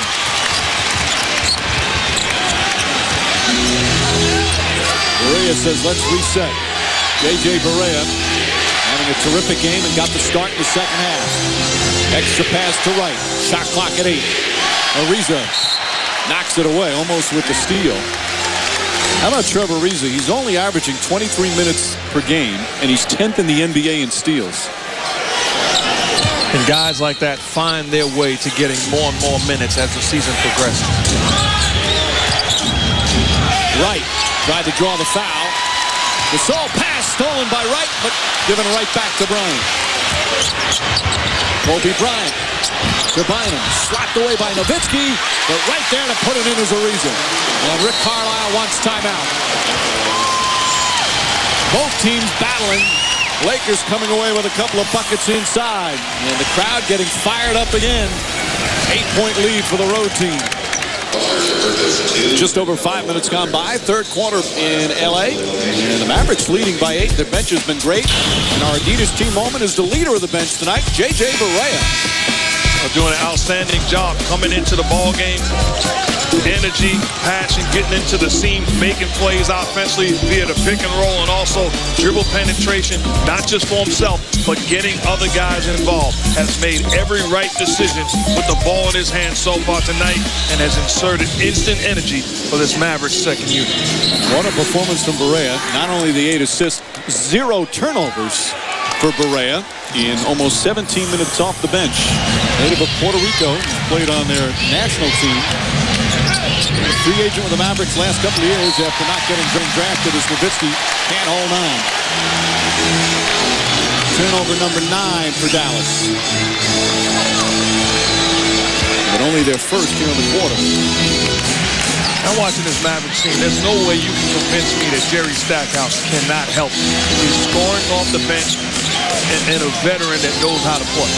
Barea says, let's reset. J.J. Barea having a terrific game and got the start in the second half. Extra pass to Wright. Shot clock at 8. Ariza knocks it away, almost with the steal. How about Trevor Ariza? He's only averaging 23 minutes per game, and he's 10th in the NBA in steals. And guys like that find their way to getting more and more minutes as the season progresses. Wright tried to draw the foul. The Gasol pass stolen by Wright, but given right back to Bryant. Kobe Bryant to Bynum. Slapped away by Nowitzki, but right there to put it in is Ariza. And Rick Carlisle wants timeout. Both teams battling. Lakers coming away with a couple of buckets inside. And the crowd getting fired up again. 8-point lead for the road team. Just over 5 minutes gone by. Third quarter in L.A. And the Mavericks leading by 8. Their bench has been great. And our Adidas team moment is the leader of the bench tonight, J.J. Barea. Doing an outstanding job coming into the ball game. Energy, passion, getting into the seam, making plays offensively via the pick and roll, and also dribble penetration, not just for himself, but getting other guys involved. Has made every right decision with the ball in his hand so far tonight, and has inserted instant energy for this Mavericks second unit. What a performance from Barea. Not only the 8 assists, 0 turnovers for Barea in almost 17 minutes off the bench. Native of Puerto Rico, played on their national team. Free agent with the Mavericks last couple of years after not getting drafted as Nowitzki can't hold on. Turnover number 9 for Dallas. But only their first here in the quarter. I'm watching this Mavericks team. There's no way you can convince me that Jerry Stackhouse cannot help. He's scoring off the bench and a veteran that knows how to play.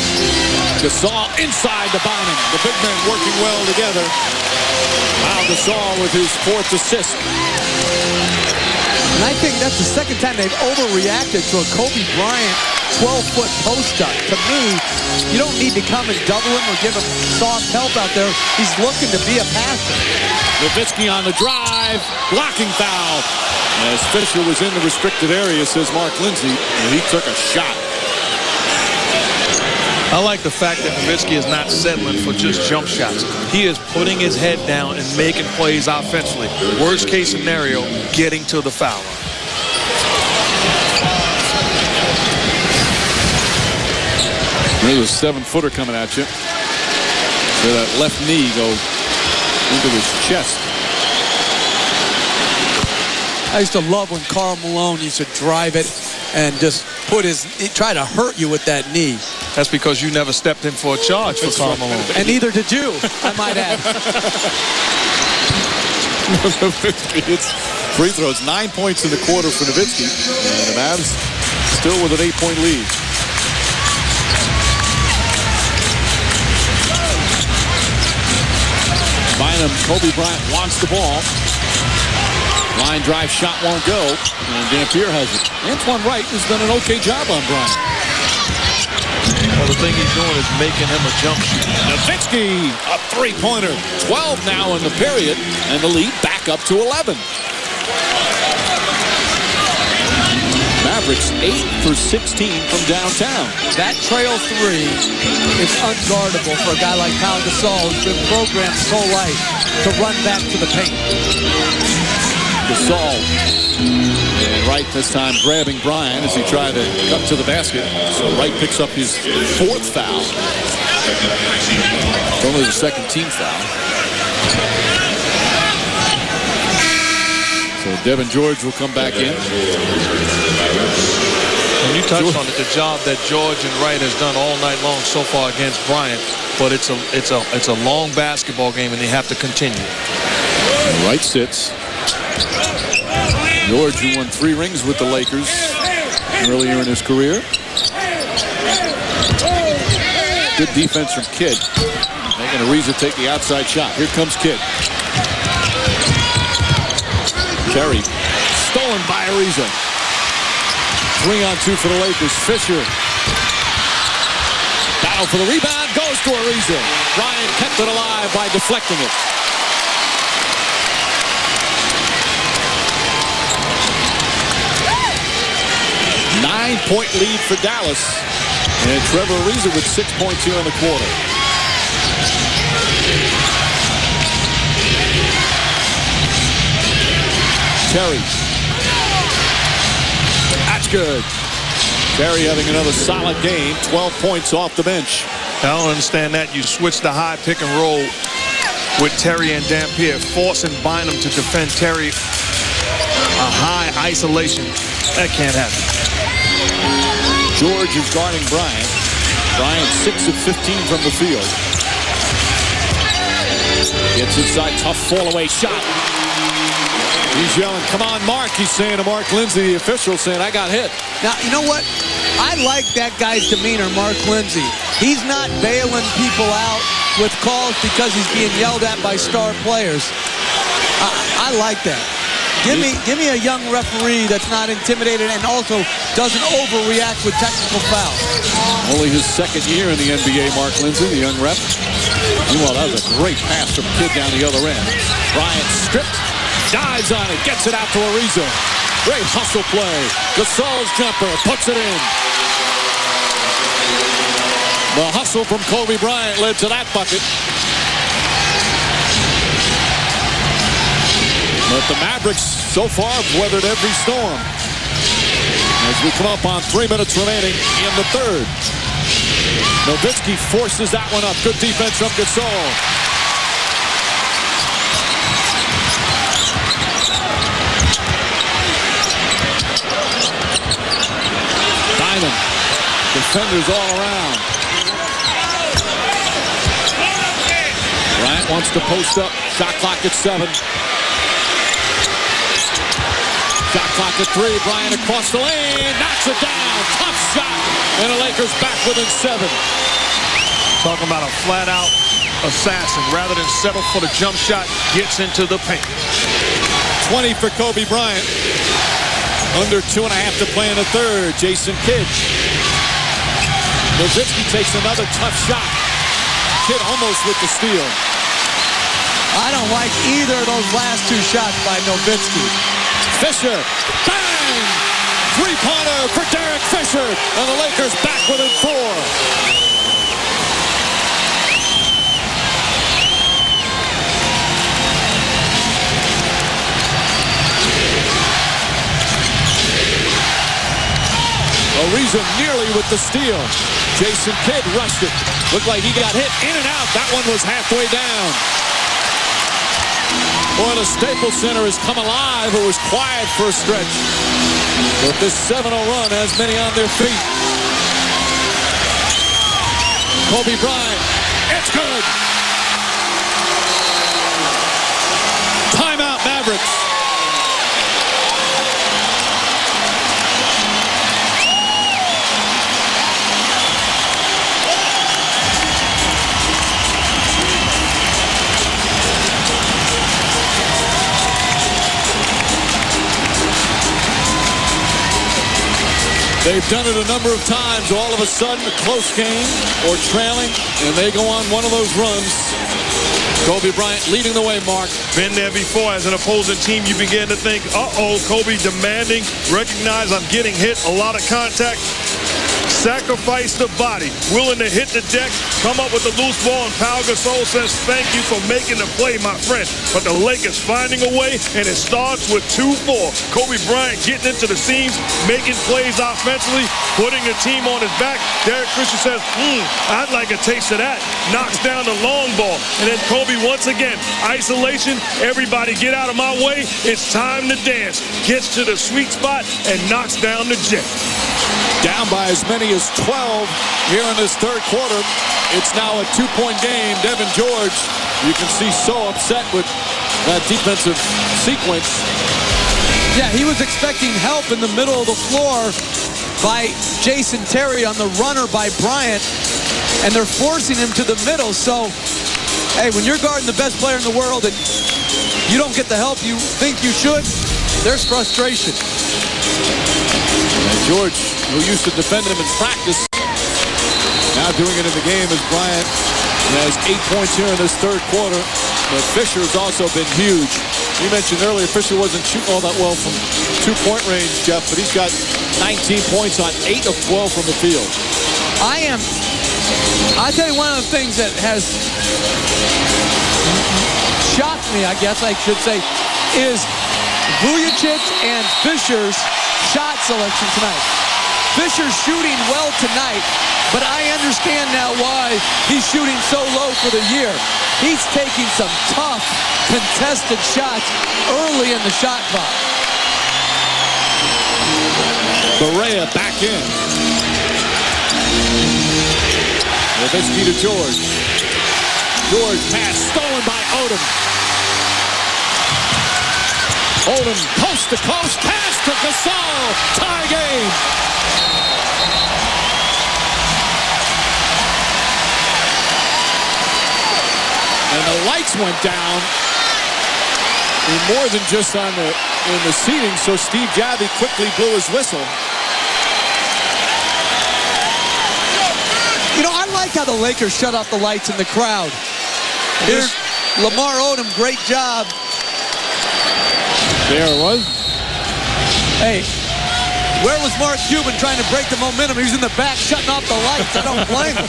Gasol inside to Bynum. The big men working well together. Wow, Gasol with his 4th assist. And I think that's the second time they've overreacted to a Kobe Bryant 12-foot post-up. To me, you don't need to come and double him or give him soft help out there. He's looking to be a passer. Nowitzki on the drive. Blocking foul. As Fisher was in the restricted area, says Mark Lindsay, and he took a shot. I like the fact that Nowitzki is not settling for just jump shots. He is putting his head down and making plays offensively. Worst case scenario, getting to the foul line. There's a 7-footer coming at you. So that left knee go into his chest. I used to love when Karl Malone used to drive it and just try to hurt you with that knee. That's because you never stepped in for a charge for Karl Malone. And neither did you, I might add. It's free throws. 9 points in the quarter for Nowitzki. And the Mavs still with an 8-point lead. Bynum, Kobe Bryant wants the ball. Line drive shot won't go, and Dampier has it. Antoine Wright has done an okay job on Bryant. Well, the thing he's doing is making him a jump shooter. Nowitzki, a three-pointer. 12 now in the period, and the lead back up to 11. Mavericks 8 for 16 from downtown. That trail three is unguardable for a guy like Pau Gasol, who's been programmed his whole life to run back to the paint. Gasol, and Wright this time grabbing Bryant as he tried to cut to the basket. So Wright picks up his fourth foul. It's only the second team foul. So Devin George will come back in. When you touched on it, the job that George and Wright has done all night long so far against Bryant, but it's a long basketball game, and they have to continue. Wright sits. George, who won 3 rings with the Lakers earlier in his career. Good defense from Kidd. Making Ariza take the outside shot. Here comes Kidd. Terry, stolen by Ariza. 3-on-2 for the Lakers. Fisher. Battle for the rebound. Goes to Ariza. Bryant kept it alive by deflecting it. 9-point lead for Dallas. And Trevor Ariza with 6 points here in the quarter. Terry. That's good. Terry having another solid game. 12 points off the bench. I don't understand that. You switch the high pick and roll with Terry and Dampier, forcing Bynum to defend Terry. A high isolation. That can't happen. George is guarding Bryant. Bryant 6 of 15 from the field. Gets inside, tough fall-away shot. He's yelling, come on, Mark. He's saying to Mark Lindsay, the official, saying, I got hit. Now, you know what? I like that guy's demeanor, Mark Lindsay. He's not bailing people out with calls because he's being yelled at by star players. I like that. Give me a young referee that's not intimidated and also doesn't overreact with technical fouls. Only his second year in the NBA, Mark Lindsay, the young ref. Meanwhile, that was a great pass from Kidd down the other end. Bryant stripped, dives on it, gets it out to Ariza. Great hustle play. Gasol's jumper puts it in. The hustle from Kobe Bryant led to that bucket. But the Mavericks so far have weathered every storm. As we come up on 3 minutes remaining in the third. Nowitzki forces that one up. Good defense from Gasol. Bynum. Defenders all around. Bryant wants to post up. Shot clock at 7. Shot clock at 3. Bryant across the lane. Knocks it down. Tough shot. And the Lakers back within 7. Talking about a flat-out assassin. Rather than settle for the jump shot, gets into the paint. 20 for Kobe Bryant. Under 2.5 to play in the third. Jason Kidd. Nowitzki takes another tough shot. Kidd almost with the steal. I don't like either of those last 2 shots by Nowitzki. Fisher, bang! Three-pointer for Derek Fisher, and the Lakers back within 4. Ariza nearly with the steal. Jason Kidd rushed it. Looked like he got hit in and out. That one was halfway down. Boy, the Staples Center has come alive. It was quiet for a stretch. But this 7-0 run has many on their feet. Kobe Bryant. It's good. Timeout, Mavericks. They've done it a number of times. All of a sudden, a close game or trailing, and they go on one of those runs. Kobe Bryant leading the way, Mark. Been there before. As an opposing team, you begin to think, uh-oh, Kobe demanding, recognize I'm getting hit, a lot of contact. Sacrifice the body, willing to hit the deck, come up with a loose ball, and Pau Gasol says, thank you for making the play, my friend. But the Lakers finding a way, and it starts with 2-4. Kobe Bryant getting into the seams, making plays offensively, putting the team on his back. Derek Fisher says, I'd like a taste of that. Knocks down the long ball. And then Kobe once again, isolation, everybody get out of my way. It's time to dance. Gets to the sweet spot and knocks down the jet. Down by as many as 12 here in this third quarter. It's now a 2-point game. Devin George, you can see so upset with that defensive sequence. Yeah, he was expecting help in the middle of the floor by Jason Terry on the runner by Bryant, and they're forcing him to the middle. So, hey, when you're guarding the best player in the world and you don't get the help you think you should, there's frustration. And George, who used to defend him in practice, now doing it in the game as Bryant has 8 points here in this third quarter. But Fisher has also been huge. You mentioned earlier Fisher wasn't shooting all that well from 2-point range, Jeff, but he's got 19 points on 8 of 12 from the field. I'll tell you one of the things that has shocked me, I guess I should say, is Vujacic and Fisher's shot selection tonight. Fisher's shooting well tonight, but I understand now why he's shooting so low for the year. He's taking some tough, contested shots early in the shot clock. Barea back in. Nowitzki to George. George pass stolen by Odom. Odom coast to coast pass to Gasol. Tie game. And the lights went down in more than just in the seating, so Steve Javie quickly blew his whistle. You know, I like how the Lakers shut off the lights in the crowd. Here's Lamar Odom, great job. There it was. Hey, where was Mark Cuban trying to break the momentum? He was in the back shutting off the lights. I don't blame him.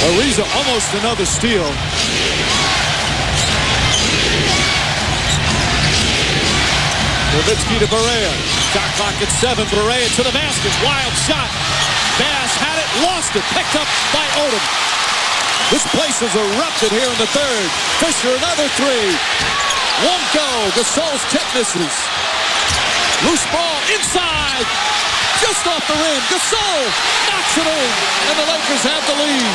Ariza almost another steal. Nowitzki to Barea. Shot clock at 7. Barea to the basket. Wild shot. Bass had it, lost it. Picked up by Odom. This place has erupted here in the third. Fisher, another 3. Won't go. Gasol's tip misses. Loose ball inside. Just off the rim. Gasol knocks it in. And the Lakers have the lead.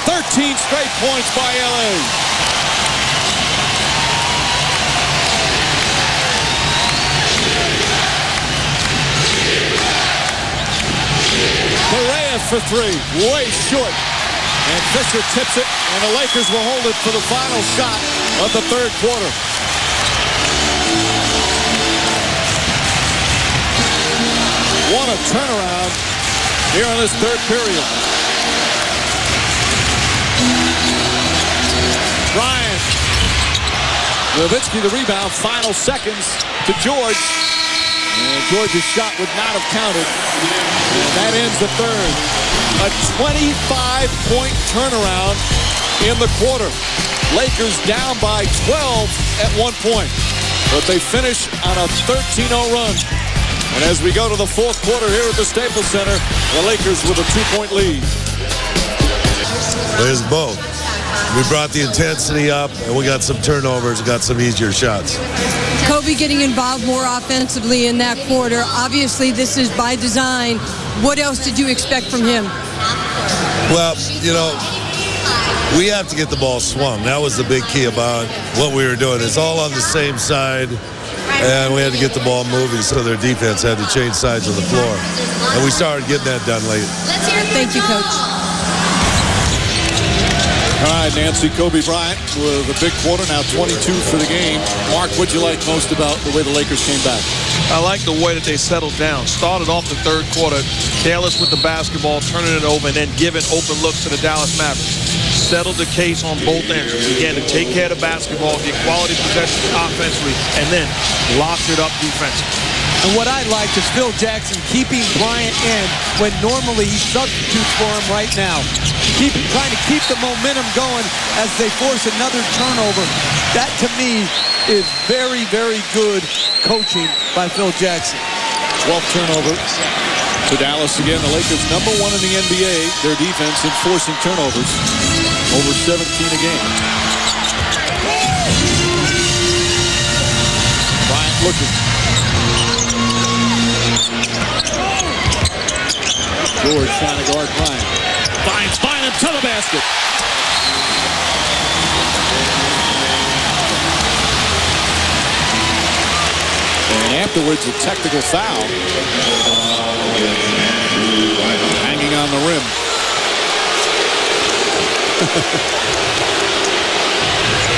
13 straight points by LA. Barea for 3. Way short. And Fisher tips it, and the Lakers will hold it for the final shot of the third quarter. What a turnaround here in this third period. Bryant. Nowitzki the rebound, final seconds to George. And George's shot would not have counted. And that ends the third. A 25-point turnaround in the quarter. Lakers down by 12 at one point. But they finish on a 13-0 run. And as we go to the fourth quarter here at the Staples Center, the Lakers with a 2-point lead. There's both. We brought the intensity up, and we got some turnovers, got some easier shots. Kobe getting involved more offensively in that quarter. Obviously, this is by design. What else did you expect from him? Well, you know, we have to get the ball swung. That was the big key about what we were doing. It's all on the same side, and we had to get the ball moving, so their defense had to change sides of the floor. And we started getting that done late. Thank you, Coach. All right, Nancy, Kobe Bryant with a big quarter, now 22 for the game. Mark, what'd you like most about the way the Lakers came back? I like the way that they settled down. Started off the third quarter, careless with the basketball, turning it over, and then giving open looks to the Dallas Mavericks. Settled the case on both ends. Began to take care of the basketball, get quality possessions offensively, and then locked it up defensively. And what I like is Phil Jackson keeping Bryant in when normally he substitutes for him right now. Trying to keep the momentum going as they force another turnover. That, to me, is very, very good coaching by Phil Jackson. 12th turnover to Dallas again. The Lakers number 1 in the NBA. Their defense in forcing turnovers. Over 17 a game. Bryant looking. George trying to guard Bryant. Finds Bynum to the basket. And afterwards, a technical foul. Hanging on the rim.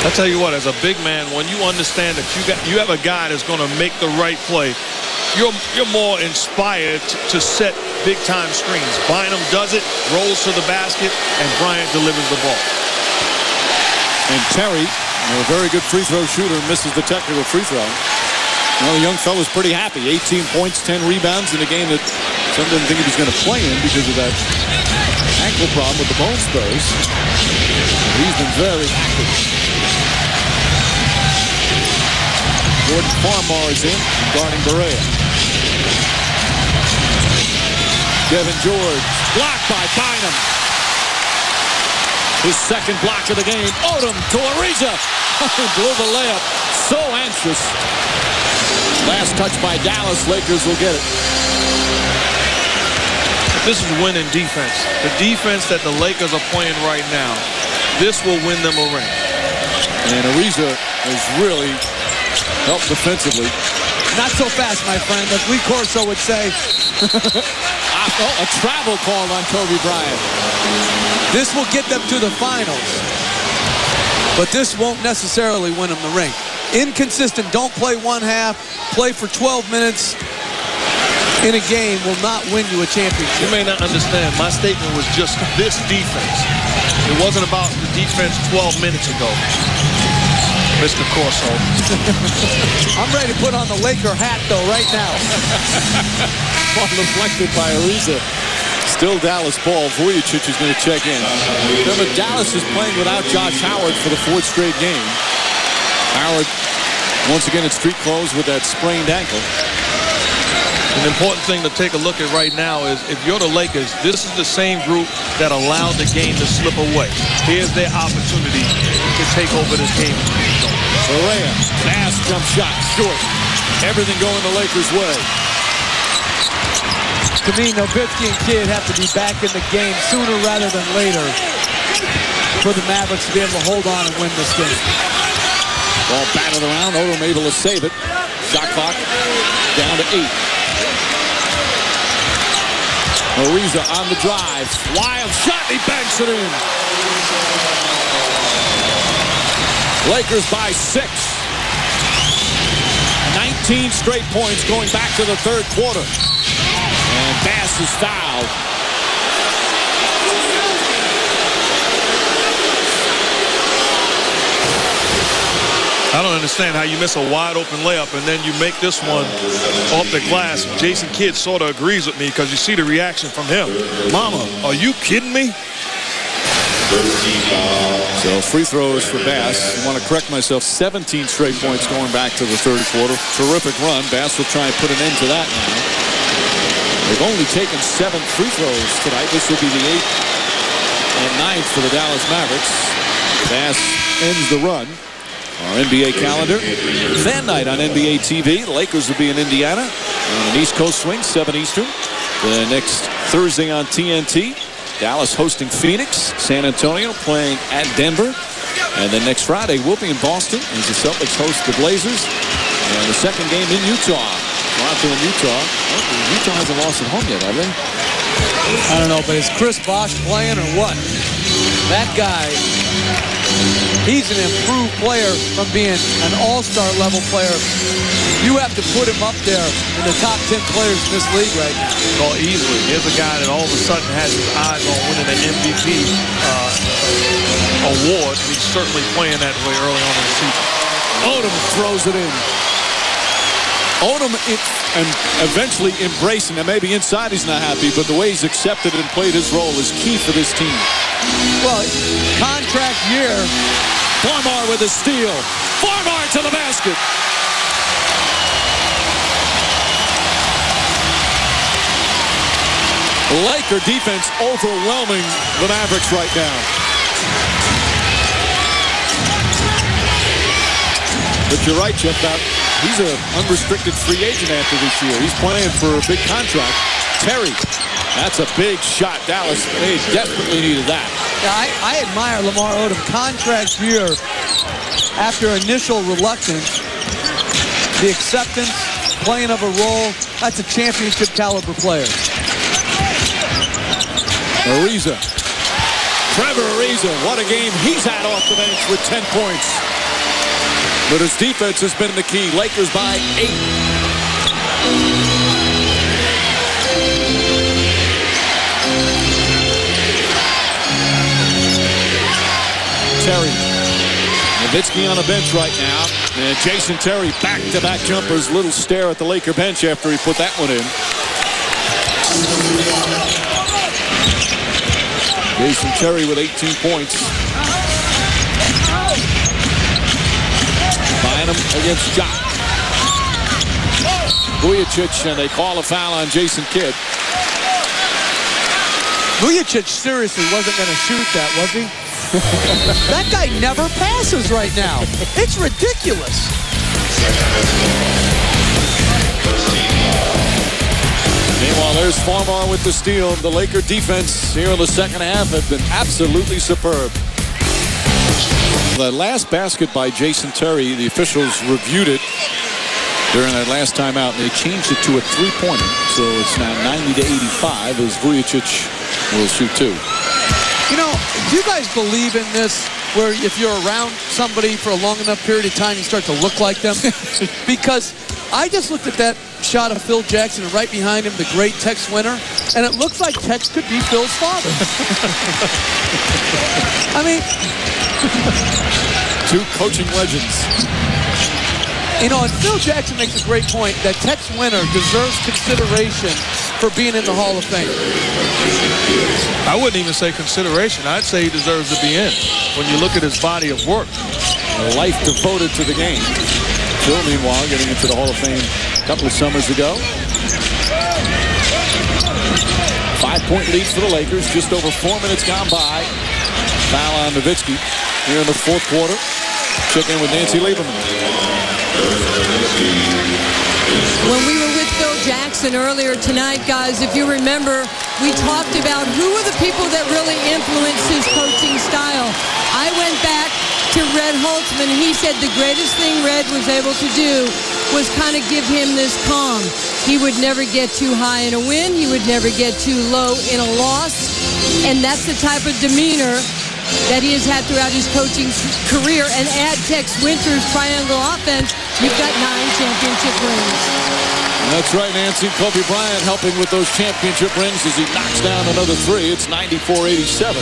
I tell you what, as a big man, when you understand that you have a guy that's going to make the right play, you're more inspired to set big-time screens. Bynum does it, rolls to the basket, and Bryant delivers the ball. And Terry, a very good free throw shooter, misses the technical free throw. Well, the young fella's pretty happy. 18 points, 10 rebounds in a game that some didn't think he was going to play in because of that ankle problem with the bone spurs. He's been very active. Jordan Farmar is in, guarding Berea. Kevin George, blocked by Bynum. His second block of the game. Odom to Ariza. Blew the layup. So anxious. Last touch by Dallas. Lakers will get it. This is winning defense. The defense that the Lakers are playing right now, this will win them a ring. And Ariza has really helped defensively. Not so fast, my friend, as Lee Corso would say. A travel call on Kobe Bryant. This will get them to the finals, but this won't necessarily win them the ring. Inconsistent, don't play one half, play for 12 minutes in a game will not win you a championship. You may not understand. My statement was just this defense. It wasn't about the defense 12 minutes ago. Mr. Corso. I'm ready to put on the Laker hat, though, right now. Ball deflected by Ariza. Still Dallas ball. Vujicic is going to check in. Remember, Dallas is playing without Josh Howard for the 4th straight game. Howard, once again, at street clothes with that sprained ankle. An important thing to take a look at right now is if you're the Lakers, this is the same group that allowed the game to slip away. Here's their opportunity to take over this game. Berea, fast jump shot, short. Everything going the Lakers' way. To me, Nowitzki and Kidd have to be back in the game sooner rather than later for the Mavericks to be able to hold on and win this game. Ball batted around. Odom able to save it. Shot clock down to 8. Ariza on the drive. Wild shot. He banks it in. Lakers by 6. 19 straight points going back to the third quarter. And Bass is fouled. I don't understand how you miss a wide open layup and then you make this one off the glass. Jason Kidd sort of agrees with me because you see the reaction from him. Mama, are you kidding me? So free throws for Bass. I want to correct myself. 17 straight points going back to the third quarter. Terrific run. Bass will try and put an end to that now. They've only taken 7 free throws tonight. This will be the 8th and 9th for the Dallas Mavericks. Bass ends the run. Our NBA calendar, fan night on NBA TV. The Lakers will be in Indiana on an East Coast swing, 7 Eastern. The next Thursday on TNT, Dallas hosting Phoenix, San Antonio playing at Denver. And then next Friday, we'll be in Boston as the Celtics host the Blazers. And the second game in Utah. Toronto and Utah. Well, Utah hasn't lost at home yet, have they? I don't know, but is Chris Bosh playing or what? That guy He's an improved player from being an all-star level player. You have to put him up there in the top 10 players in this league right now. Oh, easily. Here's a guy that all of a sudden has his eyes on winning an MVP award. He's certainly playing that way early on in the season. Odom throws it in. Odom and eventually embracing it. Maybe inside he's not happy, but the way he's accepted and played his role is key for this team. Well, contract year. Farmar with a steal. Farmar to the basket. Laker defense overwhelming the Mavericks right now. But you're right, Jeff. He's an unrestricted free agent after this year. He's playing for a big contract. Terry, that's a big shot. Dallas, they desperately needed that. Yeah, I admire Lamar Odom. Contract year, after initial reluctance, the acceptance, playing of a role, that's a championship caliber player. Ariza. Trevor Ariza, what a game he's had off the bench with 10 points. But his defense has been the key. Lakers by 8. Terry. Nowitzki on the bench right now. And Jason Terry back-to-back jumpers. Little stare at the Laker bench after he put that one in. Jason Terry with 18 points. Bynum against Jock. Vujicic, and they call a foul on Jason Kidd. Vujicic seriously wasn't going to shoot that, was he? That guy never passes right now. It's ridiculous. Meanwhile, there's Farmar with the steal. The Laker defense here in the second half have been absolutely superb. The last basket by Jason Terry, the officials reviewed it during that last timeout, and they changed it to a three-pointer. So it's now 90-85 as Vujicic will shoot 2. You know, do you guys believe in this, where if you're around somebody for a long enough period of time, you start to look like them? Because I just looked at that shot of Phil Jackson, and right behind him, the great Tex Winter, and it looks like Tex could be Phil's father. I mean... 2 coaching legends. You know, and Phil Jackson makes a great point that Tex Winter deserves consideration for being in the Hall of Fame. I wouldn't even say consideration. I'd say he deserves to be in when you look at his body of work. A life devoted to the game. Phil, meanwhile, getting into the Hall of Fame a couple of summers ago. 5-point lead for the Lakers. Just over 4 minutes gone by. Foul on Nowitzki here in the fourth quarter. Check in with Nancy Lieberman. When we were with Phil Jackson earlier tonight, guys, if you remember, we talked about who were the people that really influenced his coaching style. I went back to Red Holtzman. He said the greatest thing Red was able to do was kind of give him this calm. He would never get too high in a win. He would never get too low in a loss. And that's the type of demeanor that he has had throughout his coaching career. And add Tex Winter's triangle offense, you've got 9 championship rings. That's right, Nancy. Kobe Bryant helping with those championship rings as he knocks down another 3. It's 94-87.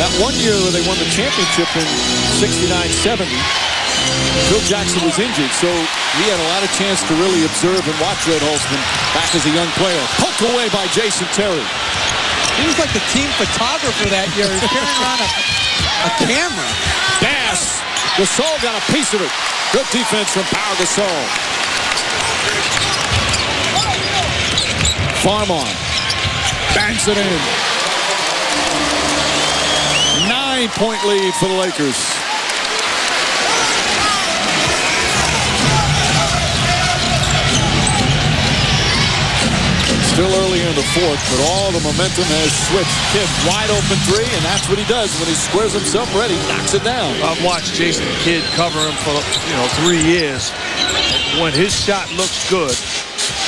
That one year where they won the championship in 69-70, Phil Jackson was injured, so he had a lot of chance to really observe and watch Red Holtzman back as a young player. Poked away by Jason Terry. He was like the team photographer that year. He was carrying around a camera. Bass. Gasol got a piece of it. Good defense from Pau Gasol. Farmar bangs it in. 9-point lead for the Lakers. Still early in the fourth, but all the momentum has switched. Kidd wide open 3, and that's what he does when he squares himself ready, knocks it down. I've watched Jason Kidd cover him for 3 years. When his shot looks good,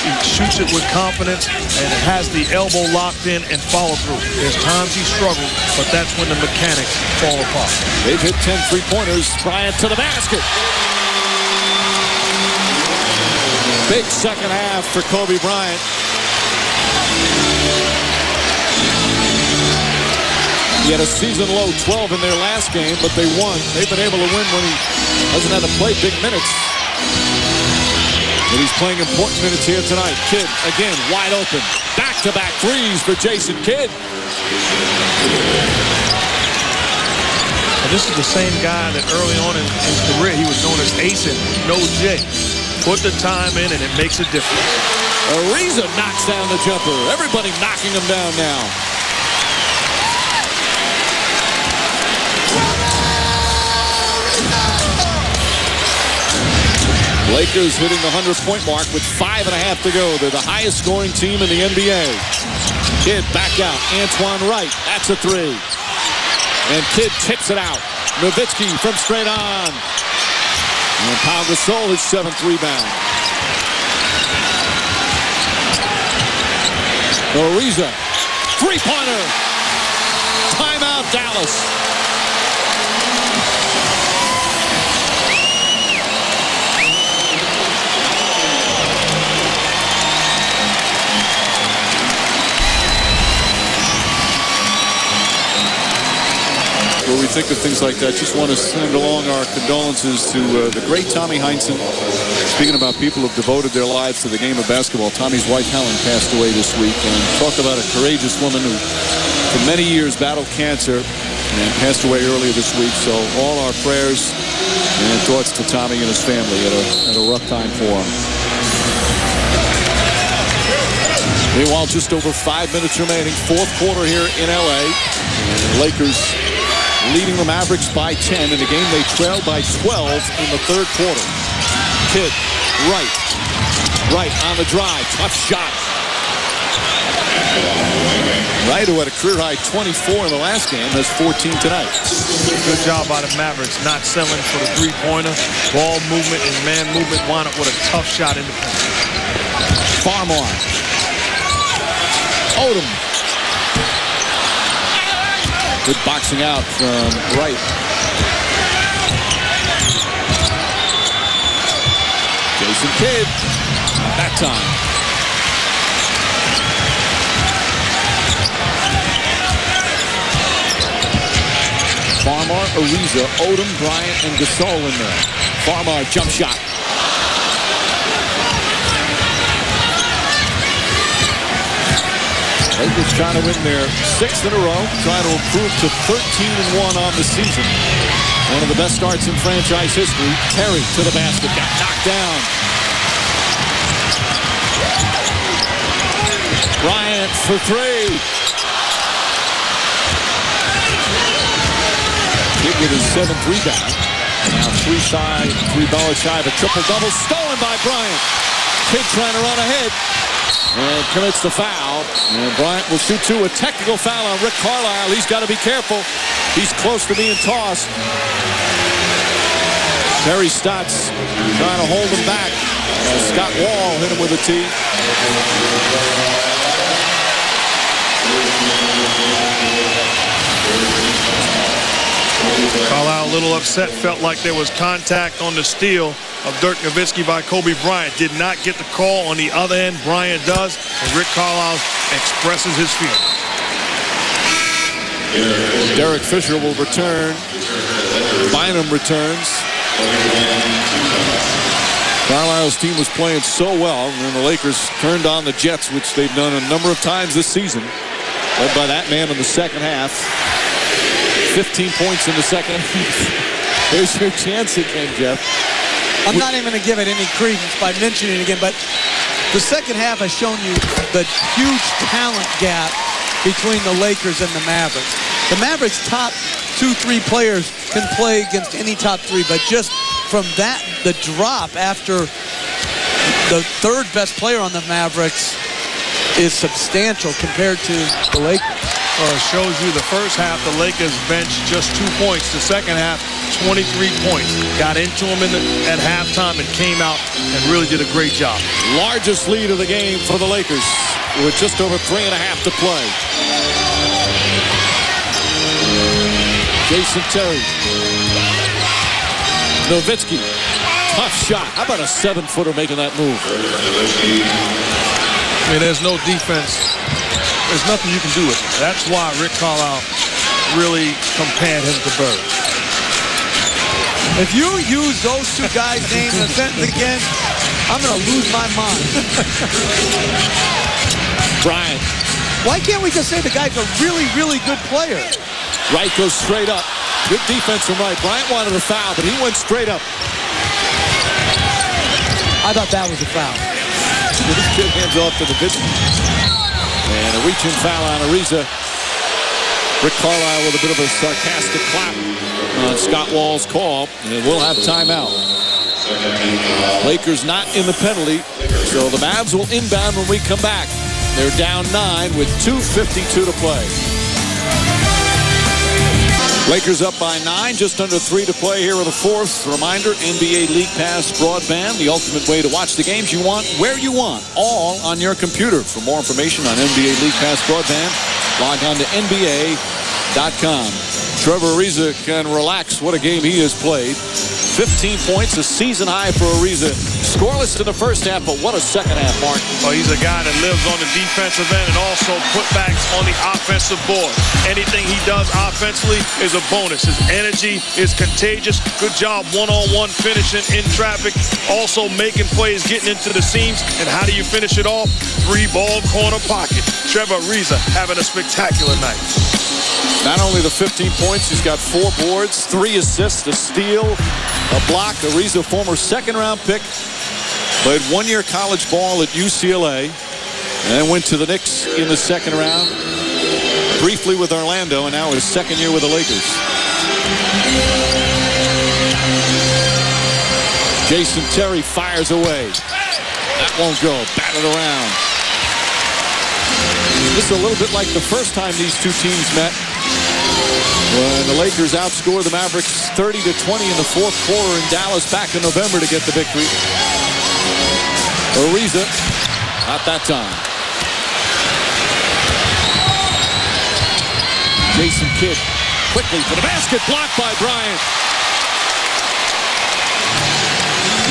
He shoots it with confidence and has the elbow locked in and follow through. There's times he struggled, but that's when the mechanics fall apart. They've hit 10 three-pointers. Bryant to the basket. Big second half for Kobe Bryant. He had a season low 12 in their last game, but they won. They've been able to win when he hasn't had to play big minutes. And he's playing important minutes here tonight. Kidd, again, wide open. Back-to-back threes for Jason Kidd. And this is the same guy that early on in his career, he was known as Ace, no J. Put the time in, and it makes a difference. Ariza knocks down the jumper. Everybody knocking him down now. Lakers hitting the 100-point mark with 5.5 to go. They're the highest scoring team in the NBA. Kidd back out. Antoine Wright. That's a three. And Kidd tips it out. Nowitzki from straight on. And Pau Gasol, his 7th rebound. Ariza. Three-pointer. Timeout, Dallas. When we think of things like that, just want to send along our condolences to the great Tommy Heinsohn. Speaking about people who have devoted their lives to the game of basketball, Tommy's wife Helen passed away this week. And talk about a courageous woman who for many years battled cancer and passed away earlier this week. So all our prayers and thoughts to Tommy and his family at a rough time for him. Meanwhile, just over 5 minutes remaining. Fourth quarter here in L.A. And the Lakers leading the Mavericks by 10 in a game they trailed by 12 in the third quarter. Kidd, Wright on the drive. Tough shot. Wright, who had a career-high 24 in the last game, has 14 tonight. Good job by the Mavericks not selling for the three-pointer. Ball movement and man movement wound up with a tough shot in the paint. Farmar. Odom. Good boxing out from Wright. Jason Kidd. Not that time. Farmar, Ariza, Odom, Bryant, and Gasol in there. Farmar, jump shot. Lakers trying to win their 6th in a row, trying to improve to 13-1 on the season. One of the best starts in franchise history. Terry to the basket, got knocked down. Bryant for three. Kidd with his 7th rebound. Now 3 balls shy of a triple-double, stolen by Bryant. Kidd trying to run ahead. And commits the foul. And Bryant will shoot two. A technical foul on Rick Carlisle. He's got to be careful. He's close to being tossed. Terry Stotts trying to hold him back. Scott Wall hit him with a tee. Carlisle a little upset, felt like there was contact on the steal of Dirk Nowitzki by Kobe Bryant. Did not get the call on the other end. Bryant does, and Rick Carlisle expresses his feelings. Derek Fisher will return. Bynum returns. Carlisle's team was playing so well, and then the Lakers turned on the Jets, which they've done a number of times this season. Led by that man in the second half. 15 points in the second half. There's your chance again, Jeff. I'm not even going to give it any credence by mentioning it again, but the second half has shown you the huge talent gap between the Lakers and the Mavericks. The Mavericks' top 2-3 players can play against any top 3, but just from that, the drop after the third best player on the Mavericks is substantial compared to the Lakers. Well, it shows you the first half, the Lakers benched just 2 points. The second half, 23 points. Got into him at halftime and came out and really did a great job. Largest lead of the game for the Lakers with just over 3.5 to play. Jason Terry. Nowitzki. Tough shot. How about a 7-footer making that move? I mean, there's no defense. There's nothing you can do with it. That's why Rick Carlisle really compared him to Bird. If you use those two guys' names in a sentence again, I'm going to lose my mind. Bryant. Why can't we just say the guy's a really, really good player? Wright goes straight up. Good defense from Wright. Bryant wanted a foul, but he went straight up. I thought that was a foul. Good hands off to the Nowitzki. And a reaching foul on Ariza. Rick Carlisle with a bit of a sarcastic clap on Scott Wall's call, and we'll have timeout. Lakers not in the penalty, so the Mavs will inbound when we come back. They're down 9 with 2:52 to play. Lakers up by 9, just under 3 to play here in the fourth. Reminder, NBA League Pass broadband, the ultimate way to watch the games you want, where you want, all on your computer. For more information on NBA League Pass broadband, log on to NBA.com. Trevor Ariza can relax. What a game he has played. 15 points, a season high for Ariza. Scoreless in the first half, but what a second half, Mark. Well, he's a guy that lives on the defensive end and also putbacks on the offensive board. Anything he does offensively is a bonus. His energy is contagious. Good job one-on-one finishing in traffic. Also making plays, getting into the seams. And how do you finish it off? 3-ball corner pocket. Trevor Ariza having a spectacular night. Not only the 15 points, he's got 4 boards, 3 assists, a steal, a block. Ariza, former second-round pick, played 1-year college ball at UCLA, and then went to the Knicks in the second round, briefly with Orlando, and now his second year with the Lakers. Jason Terry fires away. That won't go. Batted around. This is a little bit like the first time these two teams met, when the Lakers outscored the Mavericks 30-20 in the fourth quarter in Dallas back in November to get the victory. Ariza, not that time. Jason Kidd quickly for the basket, blocked by Bryant.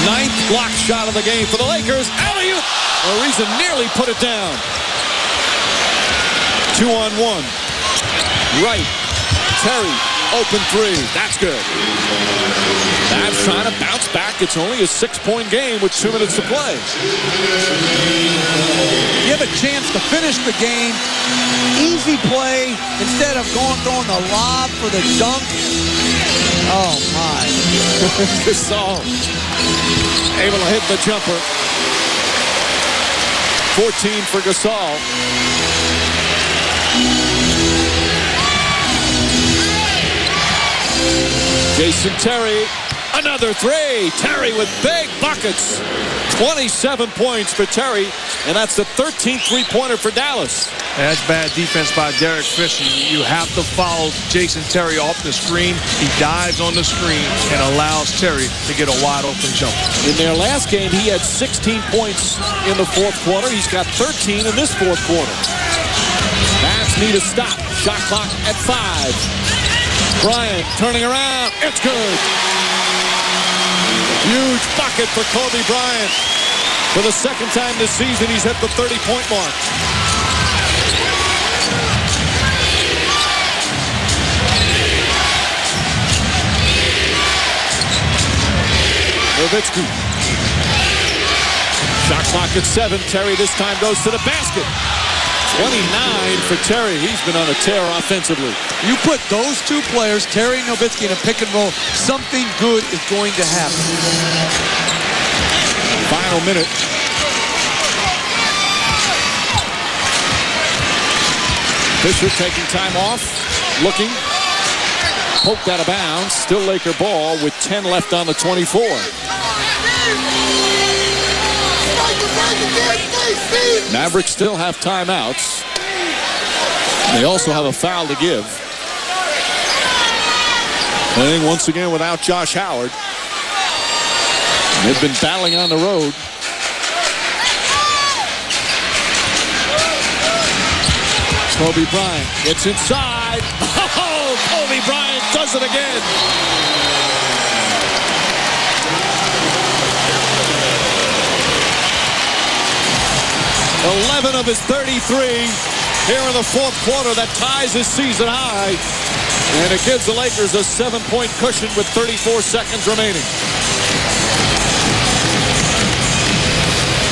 9th block shot of the game for the Lakers. Alley-oop. Ariza nearly put it down. 2-on-1. Right. Terry, open 3. That's good. Mavs trying to bounce back. It's only a 6-point game with 2 minutes to play. You have a chance to finish the game. Easy play instead of throwing the lob for the dunk. Oh, my. Gasol able to hit the jumper. 14 for Gasol. Jason Terry, another 3. Terry with big buckets. 27 points for Terry, and that's the 13th three-pointer for Dallas. That's bad defense by Derek Fisher. You have to follow Jason Terry off the screen. He dives on the screen and allows Terry to get a wide-open jumper. In their last game, he had 16 points in the fourth quarter. He's got 13 in this fourth quarter. Mavs need a stop. Shot clock at 5. Bryant turning around. It's good. Huge bucket for Kobe Bryant. For the second time this season, he's hit the 30-point mark. Nowitzki. Shot clock at 7. Terry this time goes to the basket. 29 for Terry. He's been on a tear offensively. You put those two players, Terry and Nowitzki, in a pick and roll, something good is going to happen. Final minute. Fisher taking time off, looking, poked out of bounds. Still Laker ball with 10 left on the 24. Mavericks still have timeouts. They also have a foul to give. Playing once again without Josh Howard. They've been battling on the road. Kobe Bryant gets inside. Oh, Kobe Bryant does it again. 11 of his 33 here in the fourth quarter. That ties his season high. And it gives the Lakers a 7-point cushion with 34 seconds remaining.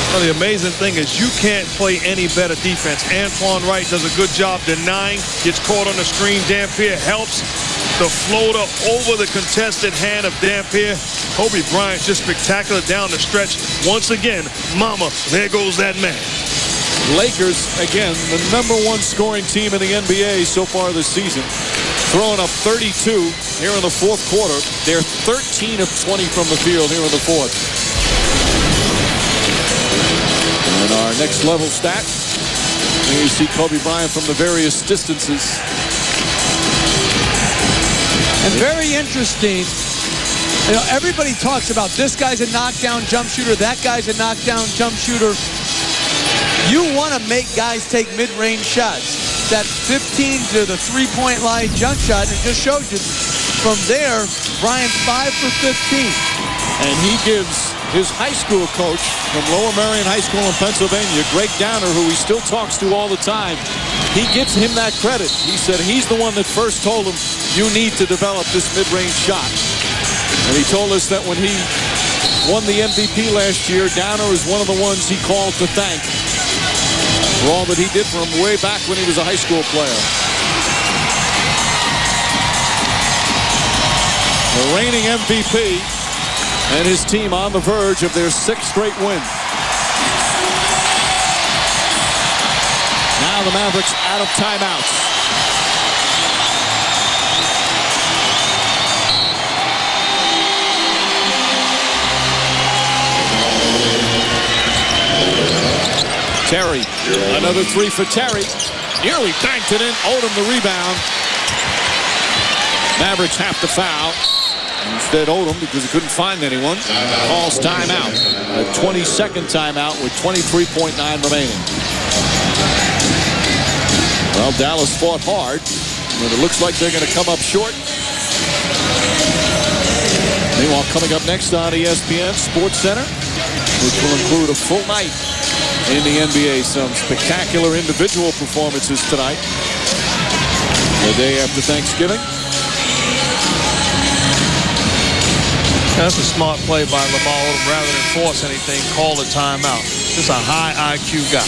Well, the amazing thing is you can't play any better defense. Antoine Wright does a good job denying, gets caught on the screen. Dampier helps. The floater over the contested hand of Dampier. Kobe Bryant just spectacular down the stretch. Once again, mama, there goes that man. Lakers, again, the #1 scoring team in the NBA so far this season. Throwing up 32 here in the fourth quarter. They're 13 of 20 from the field here in the fourth. And our next level stat, here you see Kobe Bryant from the various distances. And very interesting, you know, everybody talks about this guy's a knockdown jump shooter, that guy's a knockdown jump shooter. You want to make guys take mid-range shots. That 15 to the three-point line jump shot, and it just showed you from there, Bryant's 5 for 15. And he gives his high school coach from Lower Merion High School in Pennsylvania, Greg Downer, who he still talks to all the time, he gives him that credit. He said he's the one that first told him, you need to develop this mid-range shot. And he told us that when he won the MVP last year, Downer is one of the ones he called to thank for all that he did for him way back when he was a high school player. The reigning MVP and his team on the verge of their 6th straight win. Now the Mavericks out of timeouts. Terry, another 3 for Terry. Nearly banked it in. Odom the rebound. Mavericks have to foul. Instead, Odom, because he couldn't find anyone, calls timeout. A 20-second timeout with 23.9 remaining. Well, Dallas fought hard, but it looks like they're going to come up short. Meanwhile, coming up next on ESPN Sports Center, which will include a full night in the NBA. Some spectacular individual performances tonight. The day after Thanksgiving. That's a smart play by Lamar Odom. Rather than force anything, call a timeout. Just a high IQ guy.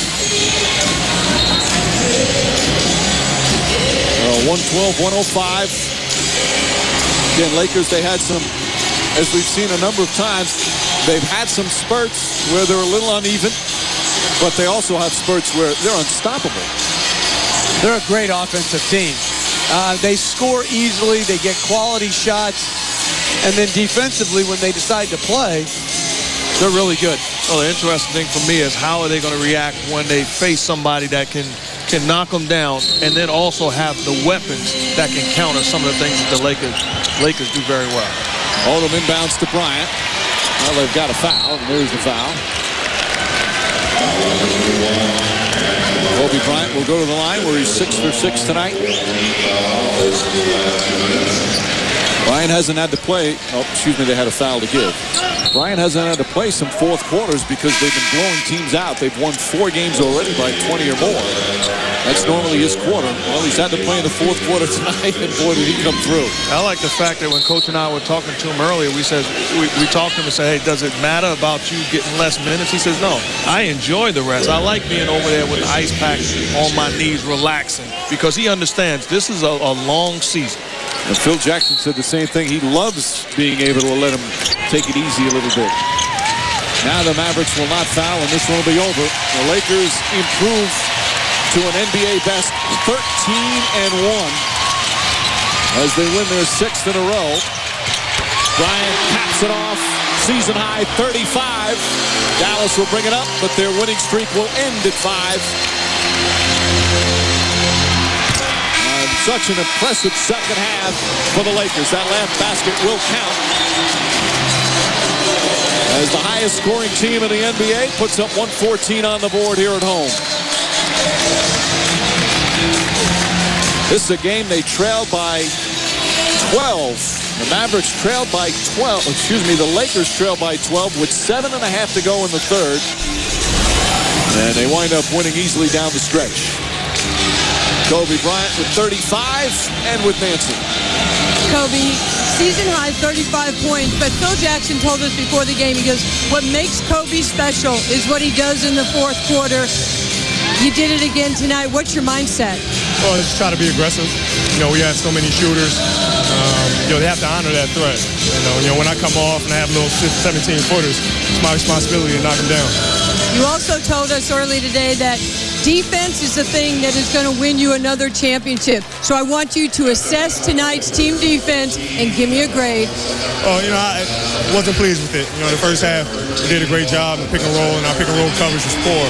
112-105. Again, Lakers, they had some, as we've seen a number of times, they've had some spurts where they're a little uneven, but they also have spurts where they're unstoppable. They're a great offensive team. They score easily. They get quality shots. And then defensively, when they decide to play, they're really good. Well, the interesting thing for me is how are they going to react when they face somebody that can knock them down and then also have the weapons that can counter some of the things that the Lakers do very well. Odom inbounds to Bryant. Well, they've got a foul, and there's the foul. Kobe Bryant will go to the line where he's 6 for 6 tonight. Bryant hasn't had to play. Oh, excuse me, they had a foul to give. Bryant hasn't had to play some fourth quarters because they've been blowing teams out. They've won 4 games already by 20 or more. That's normally his quarter. Well, he's had to play in the fourth quarter tonight, and boy, did he come through. I like the fact that when Coach and I were talking to him earlier, we talked to him and said, hey, does it matter about you getting less minutes? He says, no, I enjoy the rest. I like being over there with the ice pack on my knees, relaxing, because he understands this is a long season. And Phil Jackson said the same thing. He loves being able to let him take it easy a little bit. Now the Mavericks will not foul, and this one will be over. The Lakers improve to an NBA best 13-1 as they win their 6th in a row. Bryant caps it off. Season high 35. Dallas will bring it up, but their winning streak will end at 5. such an impressive second half for the Lakers. That last basket will count as the highest scoring team in the NBA puts up 114 on the board here at home. This is a game they trailed by 12. The Mavericks trailed by 12. Excuse me, the Lakers trailed by 12 with 7.5 to go in the third. And they wind up winning easily down the stretch. Kobe Bryant with 35 and with Nancy. Kobe, season high 35 points, but Phil Jackson told us before the game, he goes, what makes Kobe special is what he does in the fourth quarter. You did it again tonight. What's your mindset? Well, just try to be aggressive. You know, we have so many shooters. You know, they have to honor that threat. You know, when I come off and I have little 17-footers, it's my responsibility to knock them down. You also told us early today that defense is the thing that is going to win you another championship. So I want you to assess tonight's team defense and give me a grade. Oh, you know, I wasn't pleased with it. You know, the first half, we did a great job in pick and roll, and our pick and roll coverage was poor.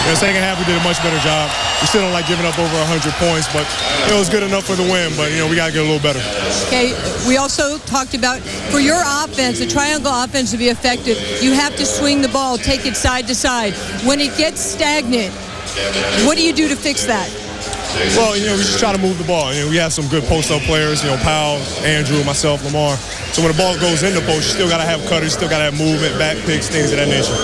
In the second half, we did a much better job. We still don't like giving up over 100 points, but it was good enough for the win. But, you know, we got to get a little better. Okay, we also talked about for your offense, the triangle offense to be effective, you have to swing the ball, take it side to side. When it gets stagnant, what do you do to fix that? Well, you know, we just try to move the ball. You know, we have some good post-up players, you know, Powell, Andrew, myself, Lamar. So when the ball goes in the post, you still got to have cutters, still got to have movement, back picks, things of that nature.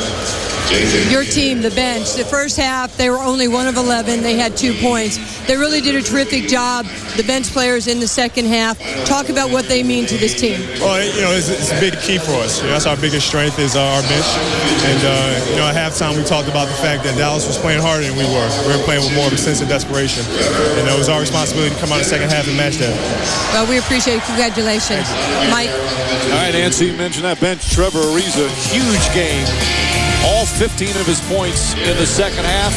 Your team, the bench, the first half, they were only 1 of 11. They had 2 points. They really did a terrific job, the bench players in the second half. Talk about what they mean to this team. Well, you know, it's a big key for us. You know, that's our biggest strength is our bench. And, you know, at halftime we talked about the fact that Dallas was playing harder than we were. We were playing with more of a sense of desperation. And it was our responsibility to come out in the second half and match that. Well, we appreciate it. Congratulations. Mike. All right, Nancy, you mentioned that bench. Trevor Ariza, huge game. All 15 of his points in the second half.